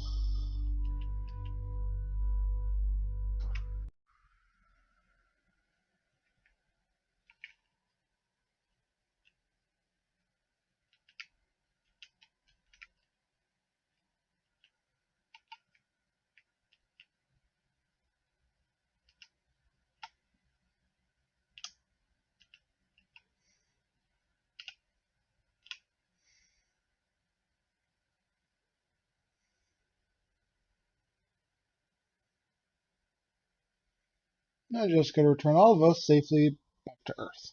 Now just got to return all of us safely back to Earth.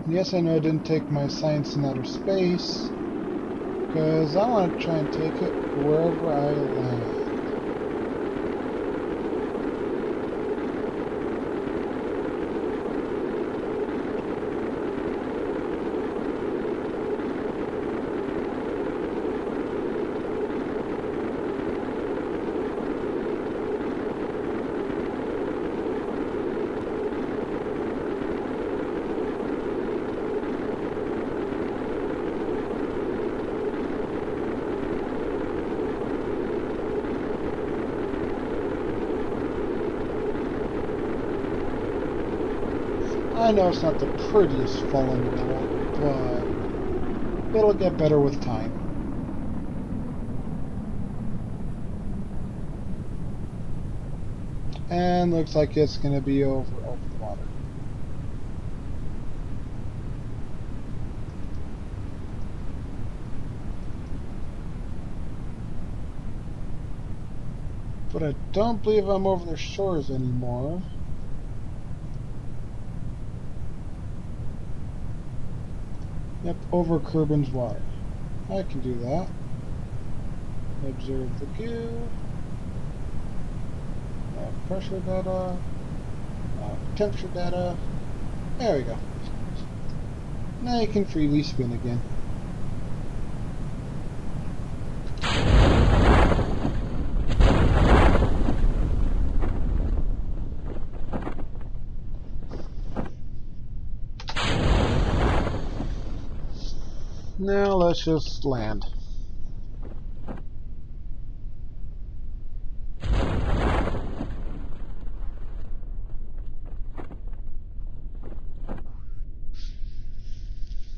And yes, I know I didn't take my science in outer space, because I want to try and take it wherever I land. I know it's not the prettiest fall in the world, but it'll get better with time. And looks like it's going to be over the water. But I don't believe I'm over the shores anymore. Yep, over Kerbal's water. I can do that. Observe the goo. Pressure data. Temperature data. There we go. Now you can freely spin again. Now let's just land.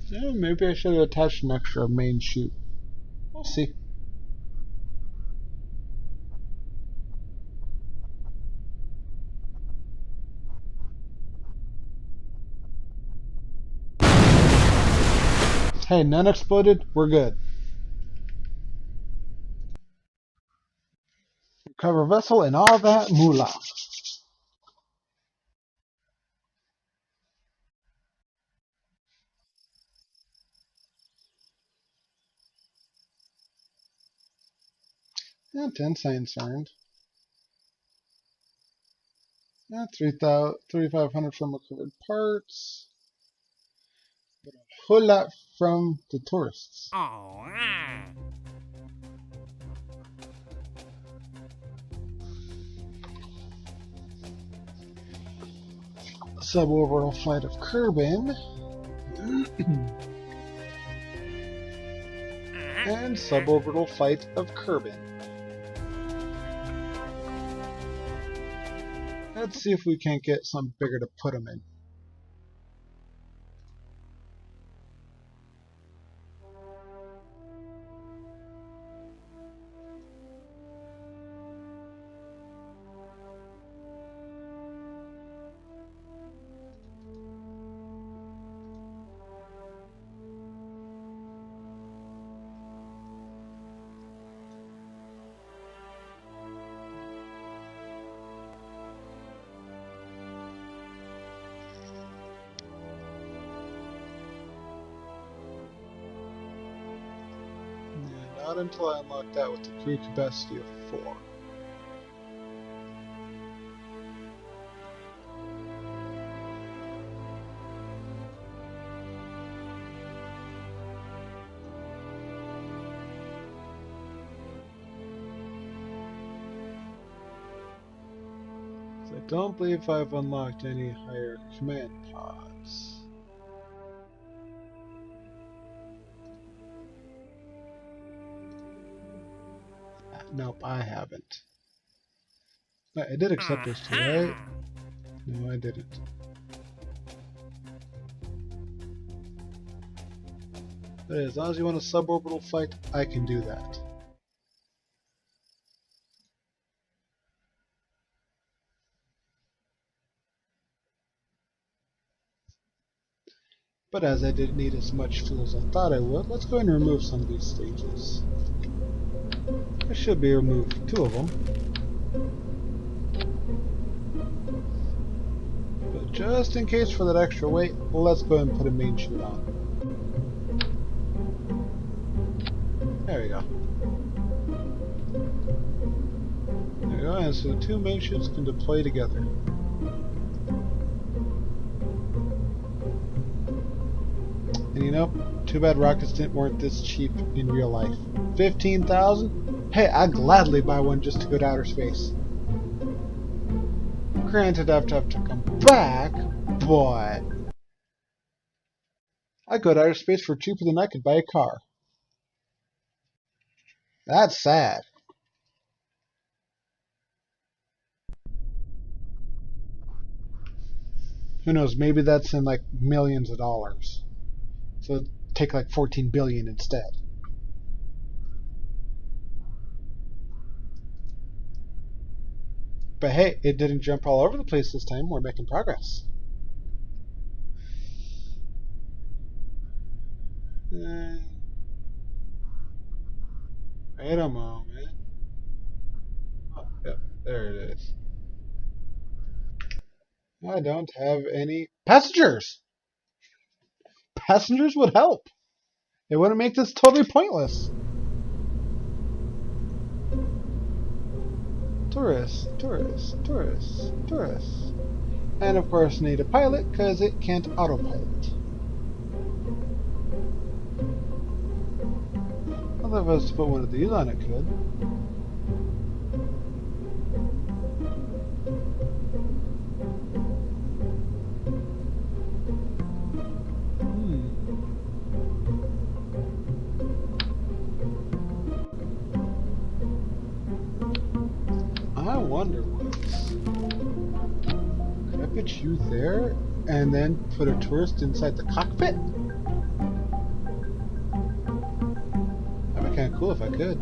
Yeah, maybe I should have attached an extra main chute. We'll see. Hey, none exploded. We're good. Cover vessel and all that moolah. Yeah, 10 science earned. Yeah, 3,500 from recovered parts. But a whole lot from the tourists. Oh, Suborbital flight of Kerbin. And suborbital flight of Kerbin. Let's see if we can't get something bigger to put them in. Not until I unlock that with the crew capacity of 4. So I don't believe I've unlocked any higher command pods. Nope, I haven't. I did accept those two, right? No, I didn't. But as long as you want a suborbital flight, I can do that. But as I didn't need as much fuel as I thought I would, let's go ahead and remove some of these stages. I should be removed 2 of them. But just in case for that extra weight, let's go ahead and put a main chute on. There we go. There we go, and so the 2 main chutes can deploy together. And you know, too bad rockets weren't this cheap in real life. 15,000? Hey, I'd gladly buy one just to go to outer space. Granted, I'd have to come back, but I'd go to outer space for cheaper than I could buy a car. That's sad. Who knows, maybe that's in like millions of dollars. So take like 14 billion instead. But hey, it didn't jump all over the place this time. We're making progress. Wait a moment. Oh, yep, there it is. I don't have any passengers. Passengers would help. It wouldn't make this totally pointless. Tourists, tourists, tourists, tourists. And of course need a pilot because it can't autopilot. Although if I was to put one of these on, it could. I wonder what's... Could I put you there and then put a tourist inside the cockpit? That'd be kind of cool if I could.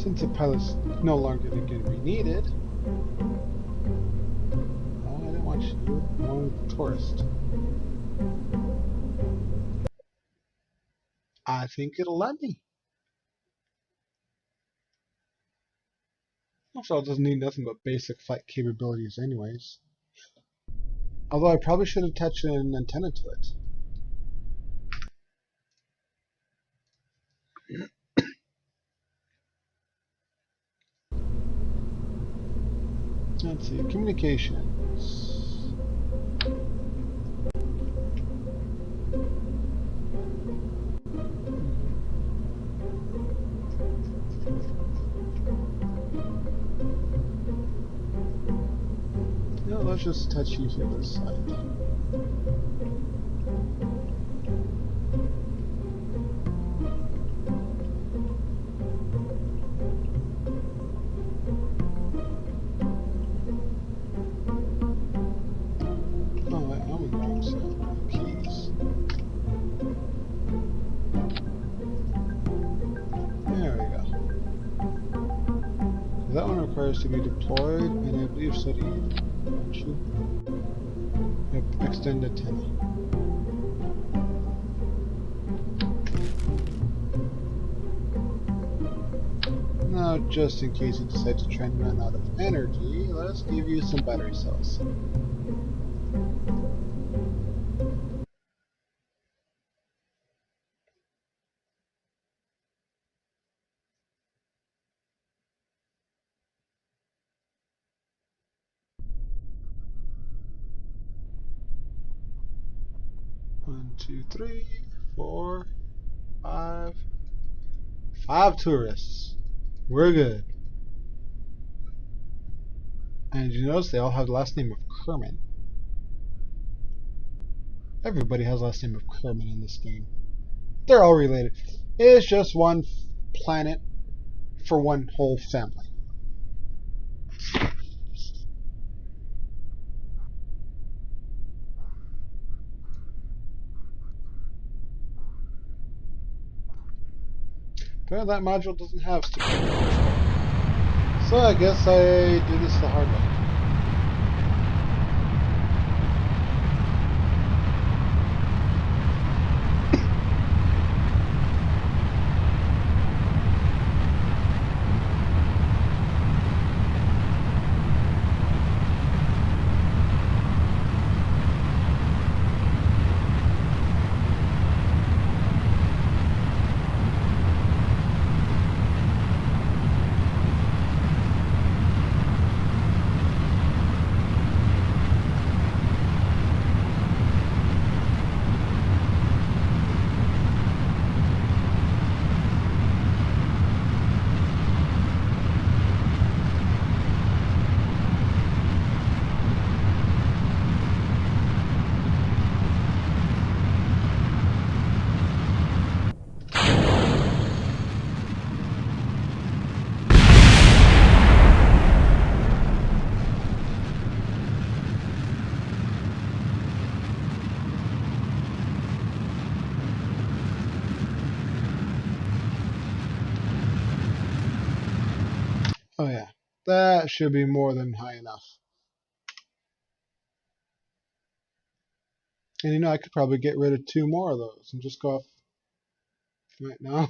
Since the pilot's no longer going to be needed. Oh, I didn't want touch you along with the tourist. I think it'll let me. Also, it doesn't need nothing but basic flight capabilities anyways. Although I probably should attach an antenna to it. Let's see, communications. No, let's just touch you through this side. Oh, wait, I'm in the wrong side. Keys. There we go. That one requires to be deployed, and I believe so do you. Don't you? Yep, extend antenna. Now, just in case you decide to try and run out of energy, let's give you some battery cells. One, two, three, four, five. 5 tourists. We're good. And you notice they all have the last name of Kerman. Everybody has the last name of Kerman in this game. They're all related. It's just one planet for one whole family. But that module doesn't have stupid control. So I guess I do this the hard way. Oh yeah, that should be more than high enough. And you know, I could probably get rid of 2 more of those and just go off right now.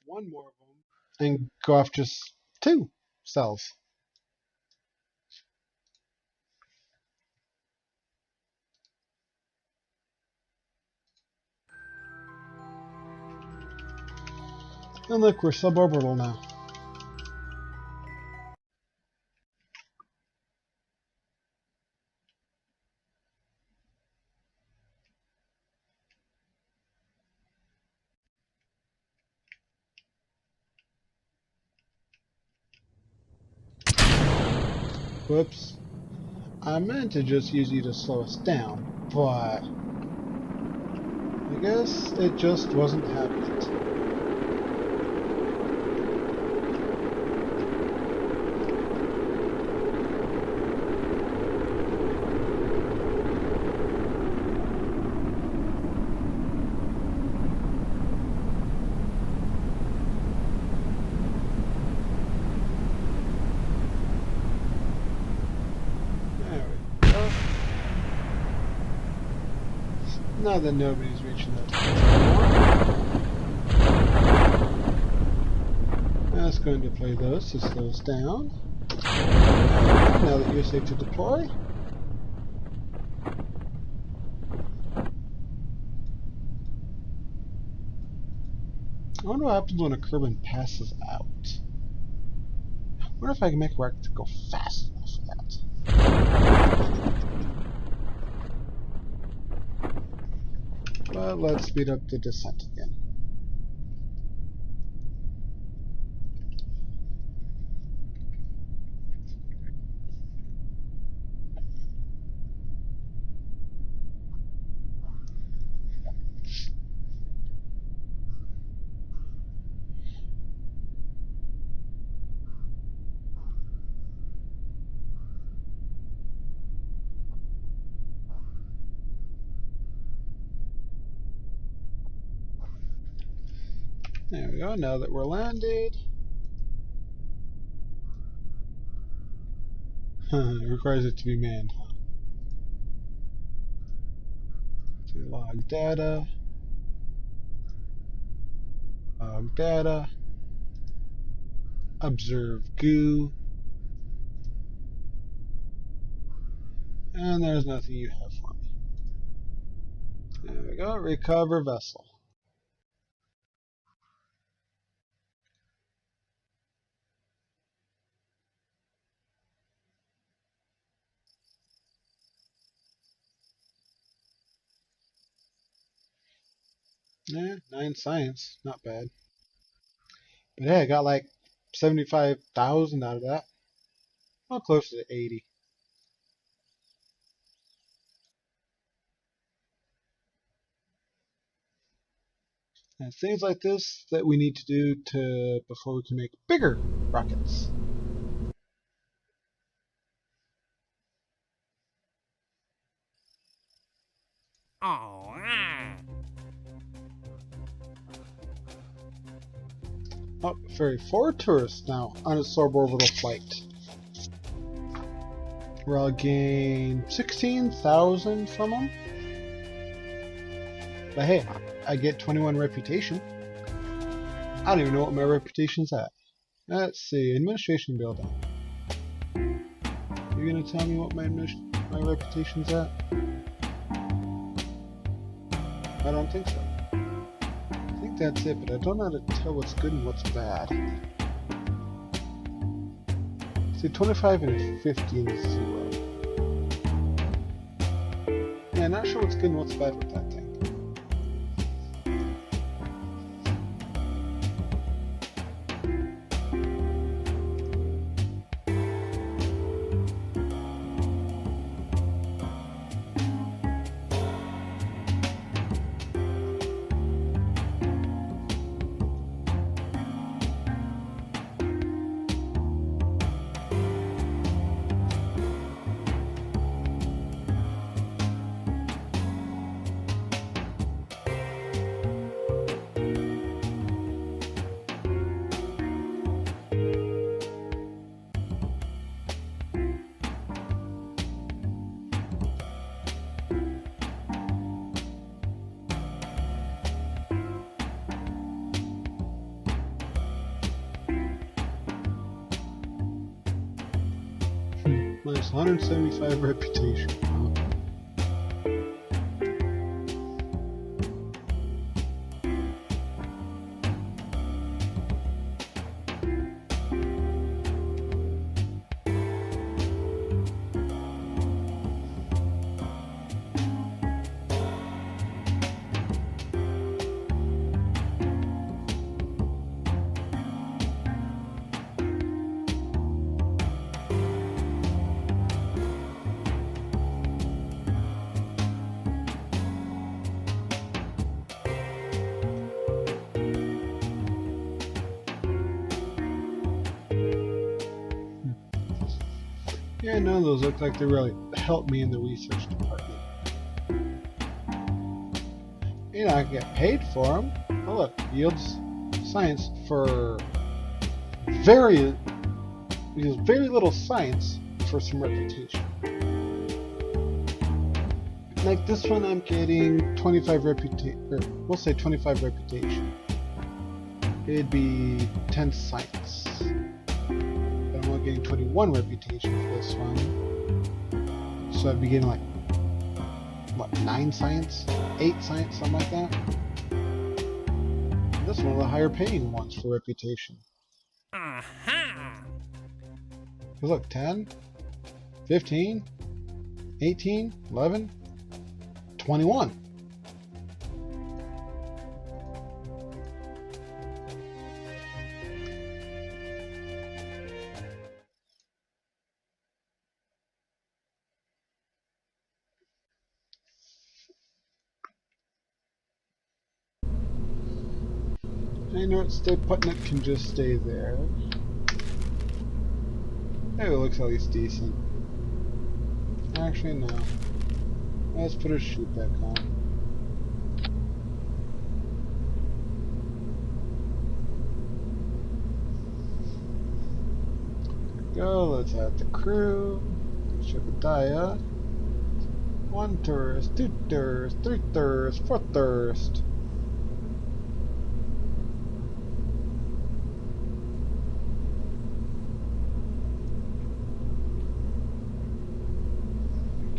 1 more of them. And go off just 2 cells. And look, we're suborbital now. Whoops. I meant to just use you to slow us down, but I guess it just wasn't having it. There we go. Now that nobody's reaching those points anymore, that's going to play those to slow us down. And now that you're safe to deploy, I wonder what happens when a Kerbal passes out. I wonder if I can make it to go fast enough for that. But let's speed up the descent again. There we go, now that we're landed. It requires it to be manned, huh? So log data, observe goo, and there's nothing you have for me. There we go, recover vessel. Yeah, 9 science, not bad. But hey, I got like 75,000 out of that. Well, close to 80. And things like this that we need to do before we can make bigger rockets. Oh, Oh, ferry 4 tourists now on a suborbital flight. Where I'll gain 16,000 from them. But hey, I get 21 reputation. I don't even know what my reputation's at. Let's see, administration building. You're gonna tell me what my reputation's at? I don't think so. I think that's it, but I don't know how to tell what's good and what's bad. See, 25 and 15 is 0. Yeah, not sure what's good and what's bad with that thing. Minus 175 reputation. Yeah, none of those look like they really help me in the research department. You know, I can get paid for them. Oh look, yields science for very little science for some reputation. Like this one, I'm getting 25 reputation, or we'll say 25 reputation. It'd be 10 science. But I'm only getting 21 reputation for this one. So I'd be getting like, what, 9 science? 8 science, something like that. And this one of the higher paying ones for reputation. Aha! Because look, 10, 15, 18, 11, 21. I know it's stay putting it can just stay there. Maybe it looks at least decent. Actually, no. Let's put a shoot back on. Go, let's add the crew. Shebediah. 1 tourist, 2 tourists, 3 tourists, 4 tourists.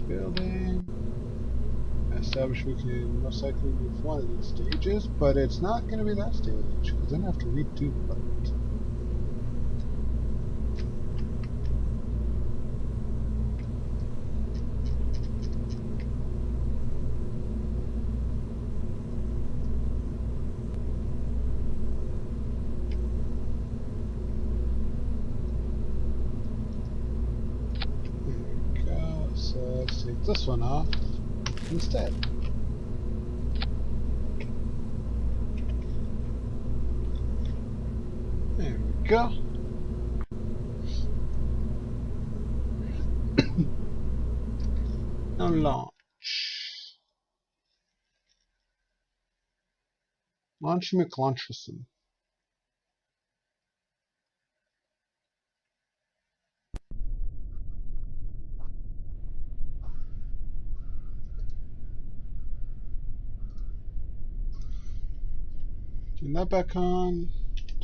Building. Establish we can most likely move one of these stages, but it's not going to be that stage, because then I have to redo it. So let's take this one off instead. There we go. Now launch. Launch McLauncherson. Turn that back on.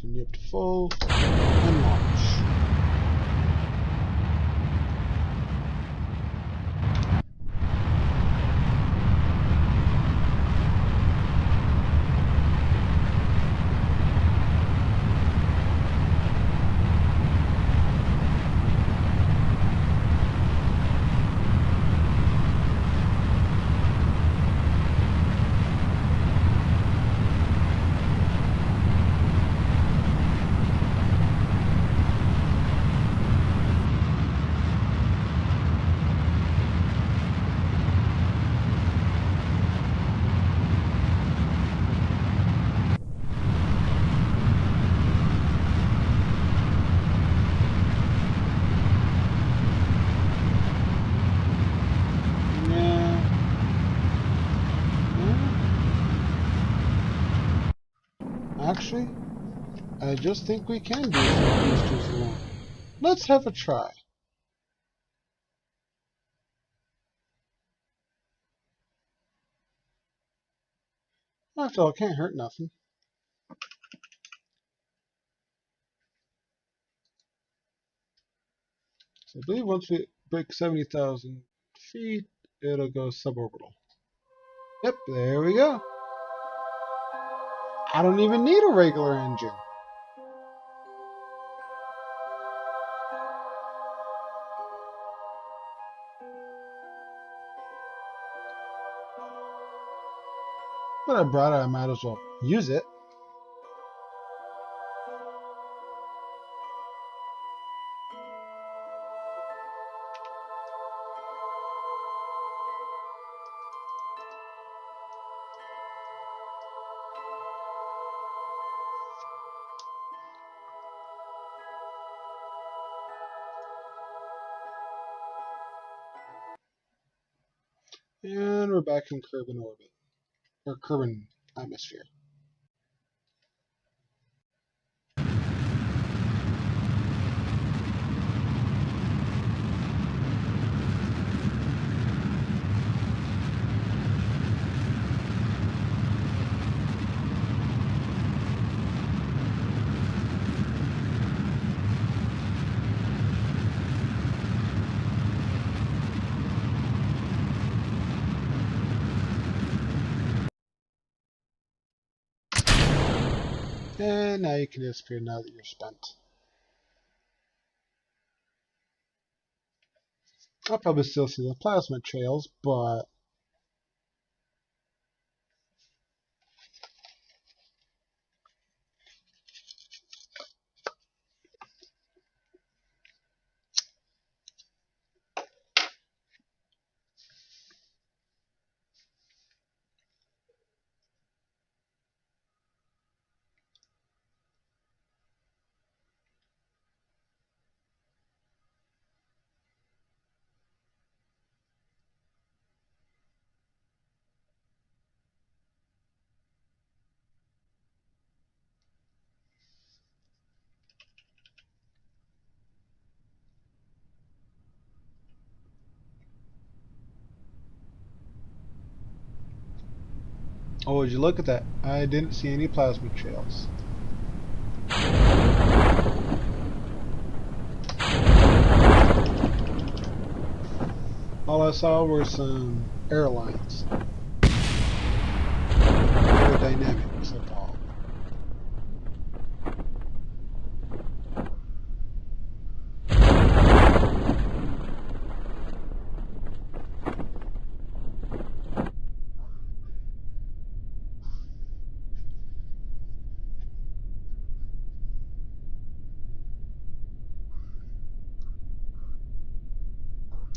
Turn you up to full. And launch. Actually, I just think we can do some boosters alone. Let's have a try. After all, it can't hurt nothing. So I believe once we break 70,000 feet, it'll go suborbital. Yep, there we go. I don't even need a regular engine. But I brought it, I might as well use it. And we're back in Kerbal orbit. Or Kerbal atmosphere. And now you can disappear now that you're spent. I'll probably still see the plasma trails, but oh, would you look at that? I didn't see any plasma trails. All I saw were some airlines. Aerodynamics of all.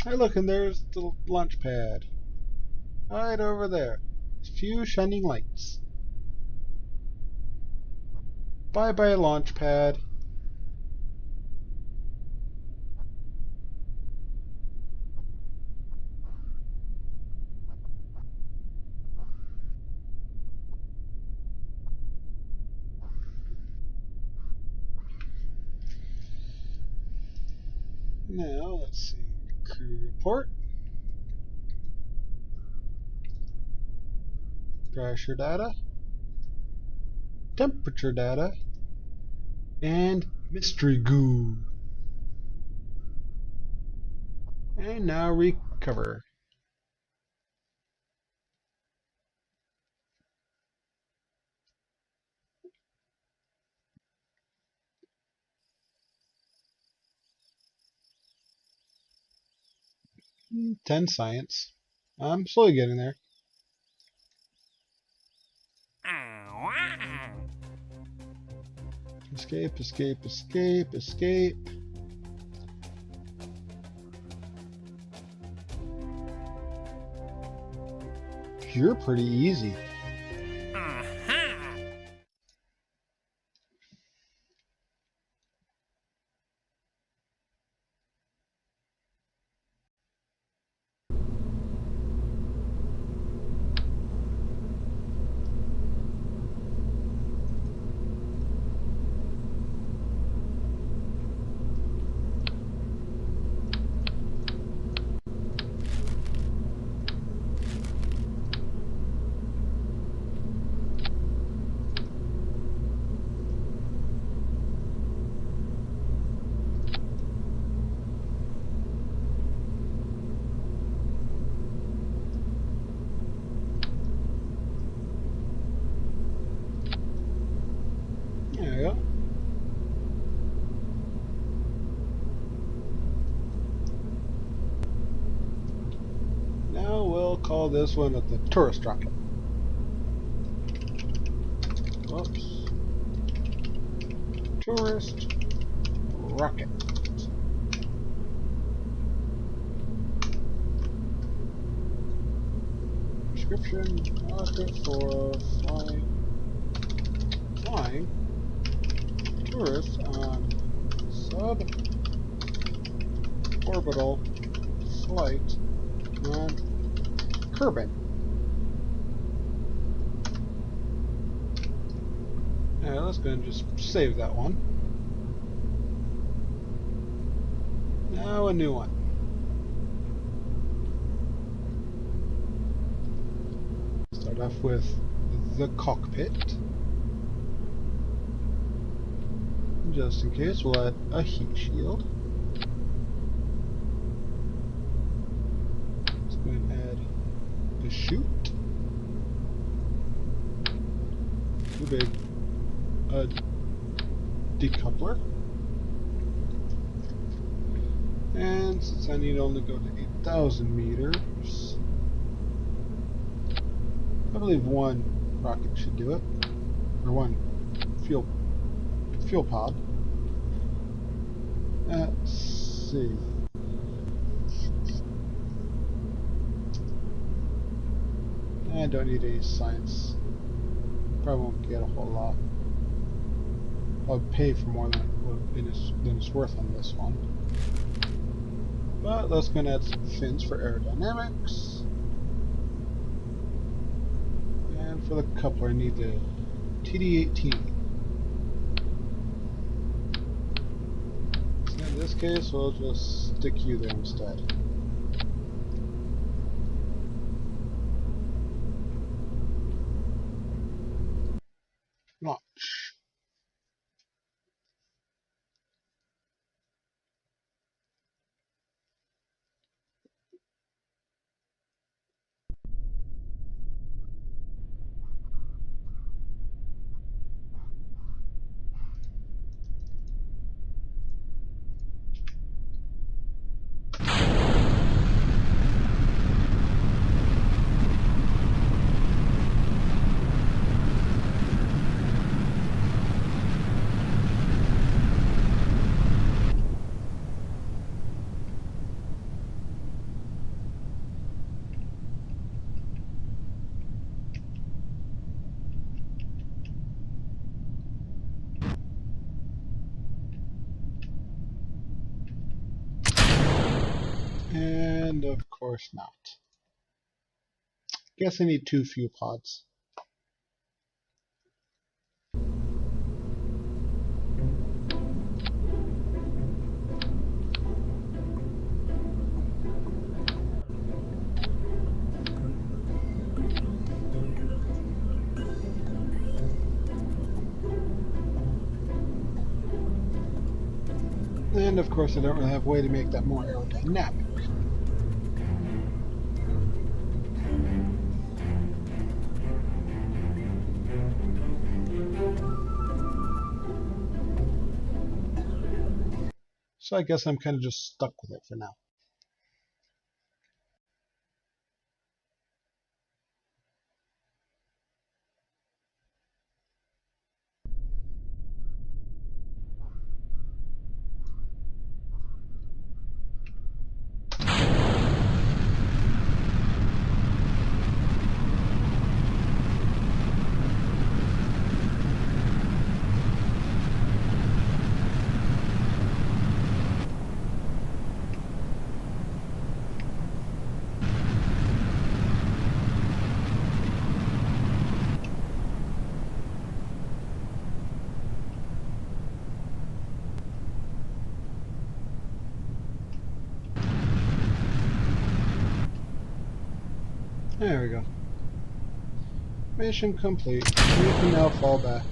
Hey, look, and there's the launch pad. Right over there. A few shining lights. Bye-bye, launch pad. Now, let's see. Crew report. Pressure data. Temperature data. And mystery goo. And now recover. Hmm, 10 science. I'm slowly getting there. Escape, escape, escape, escape. You're pretty easy. There we go. Now we'll call this one the tourist rocket. Whoops. Tourist rocket. Description: rocket for flying tourists on suborbital flight on Kerbal. Yeah, let's go and just save that one. Now a new one. Start off with the cockpit. Just in case, we'll add a heat shield. Let's go and add the chute. Too big. a decoupler. And since I need only go to 8,000 meters, I believe one rocket should do it, or one fuel pod. Let's see. I don't need any science. Probably won't get a whole lot. I'll pay for more than it's worth on this one. But let's go and add some fins for aerodynamics. And for the coupler, I need the TD18. So in this case, we'll just stick you there instead. Launch. And of course not. Guess I need 2 fuel pods. And of course I don't really have a way to make that more aerodynamic. So I guess I'm kind of just stuck with it for now. There we go. Mission complete. We can now fall back.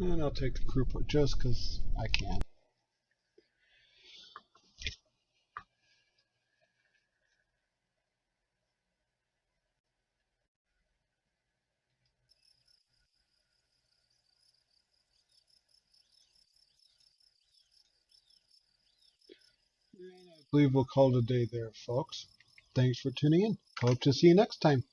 And I'll take the crew port just because I can. And I believe we'll call it a day there, folks. Thanks for tuning in. Hope to see you next time.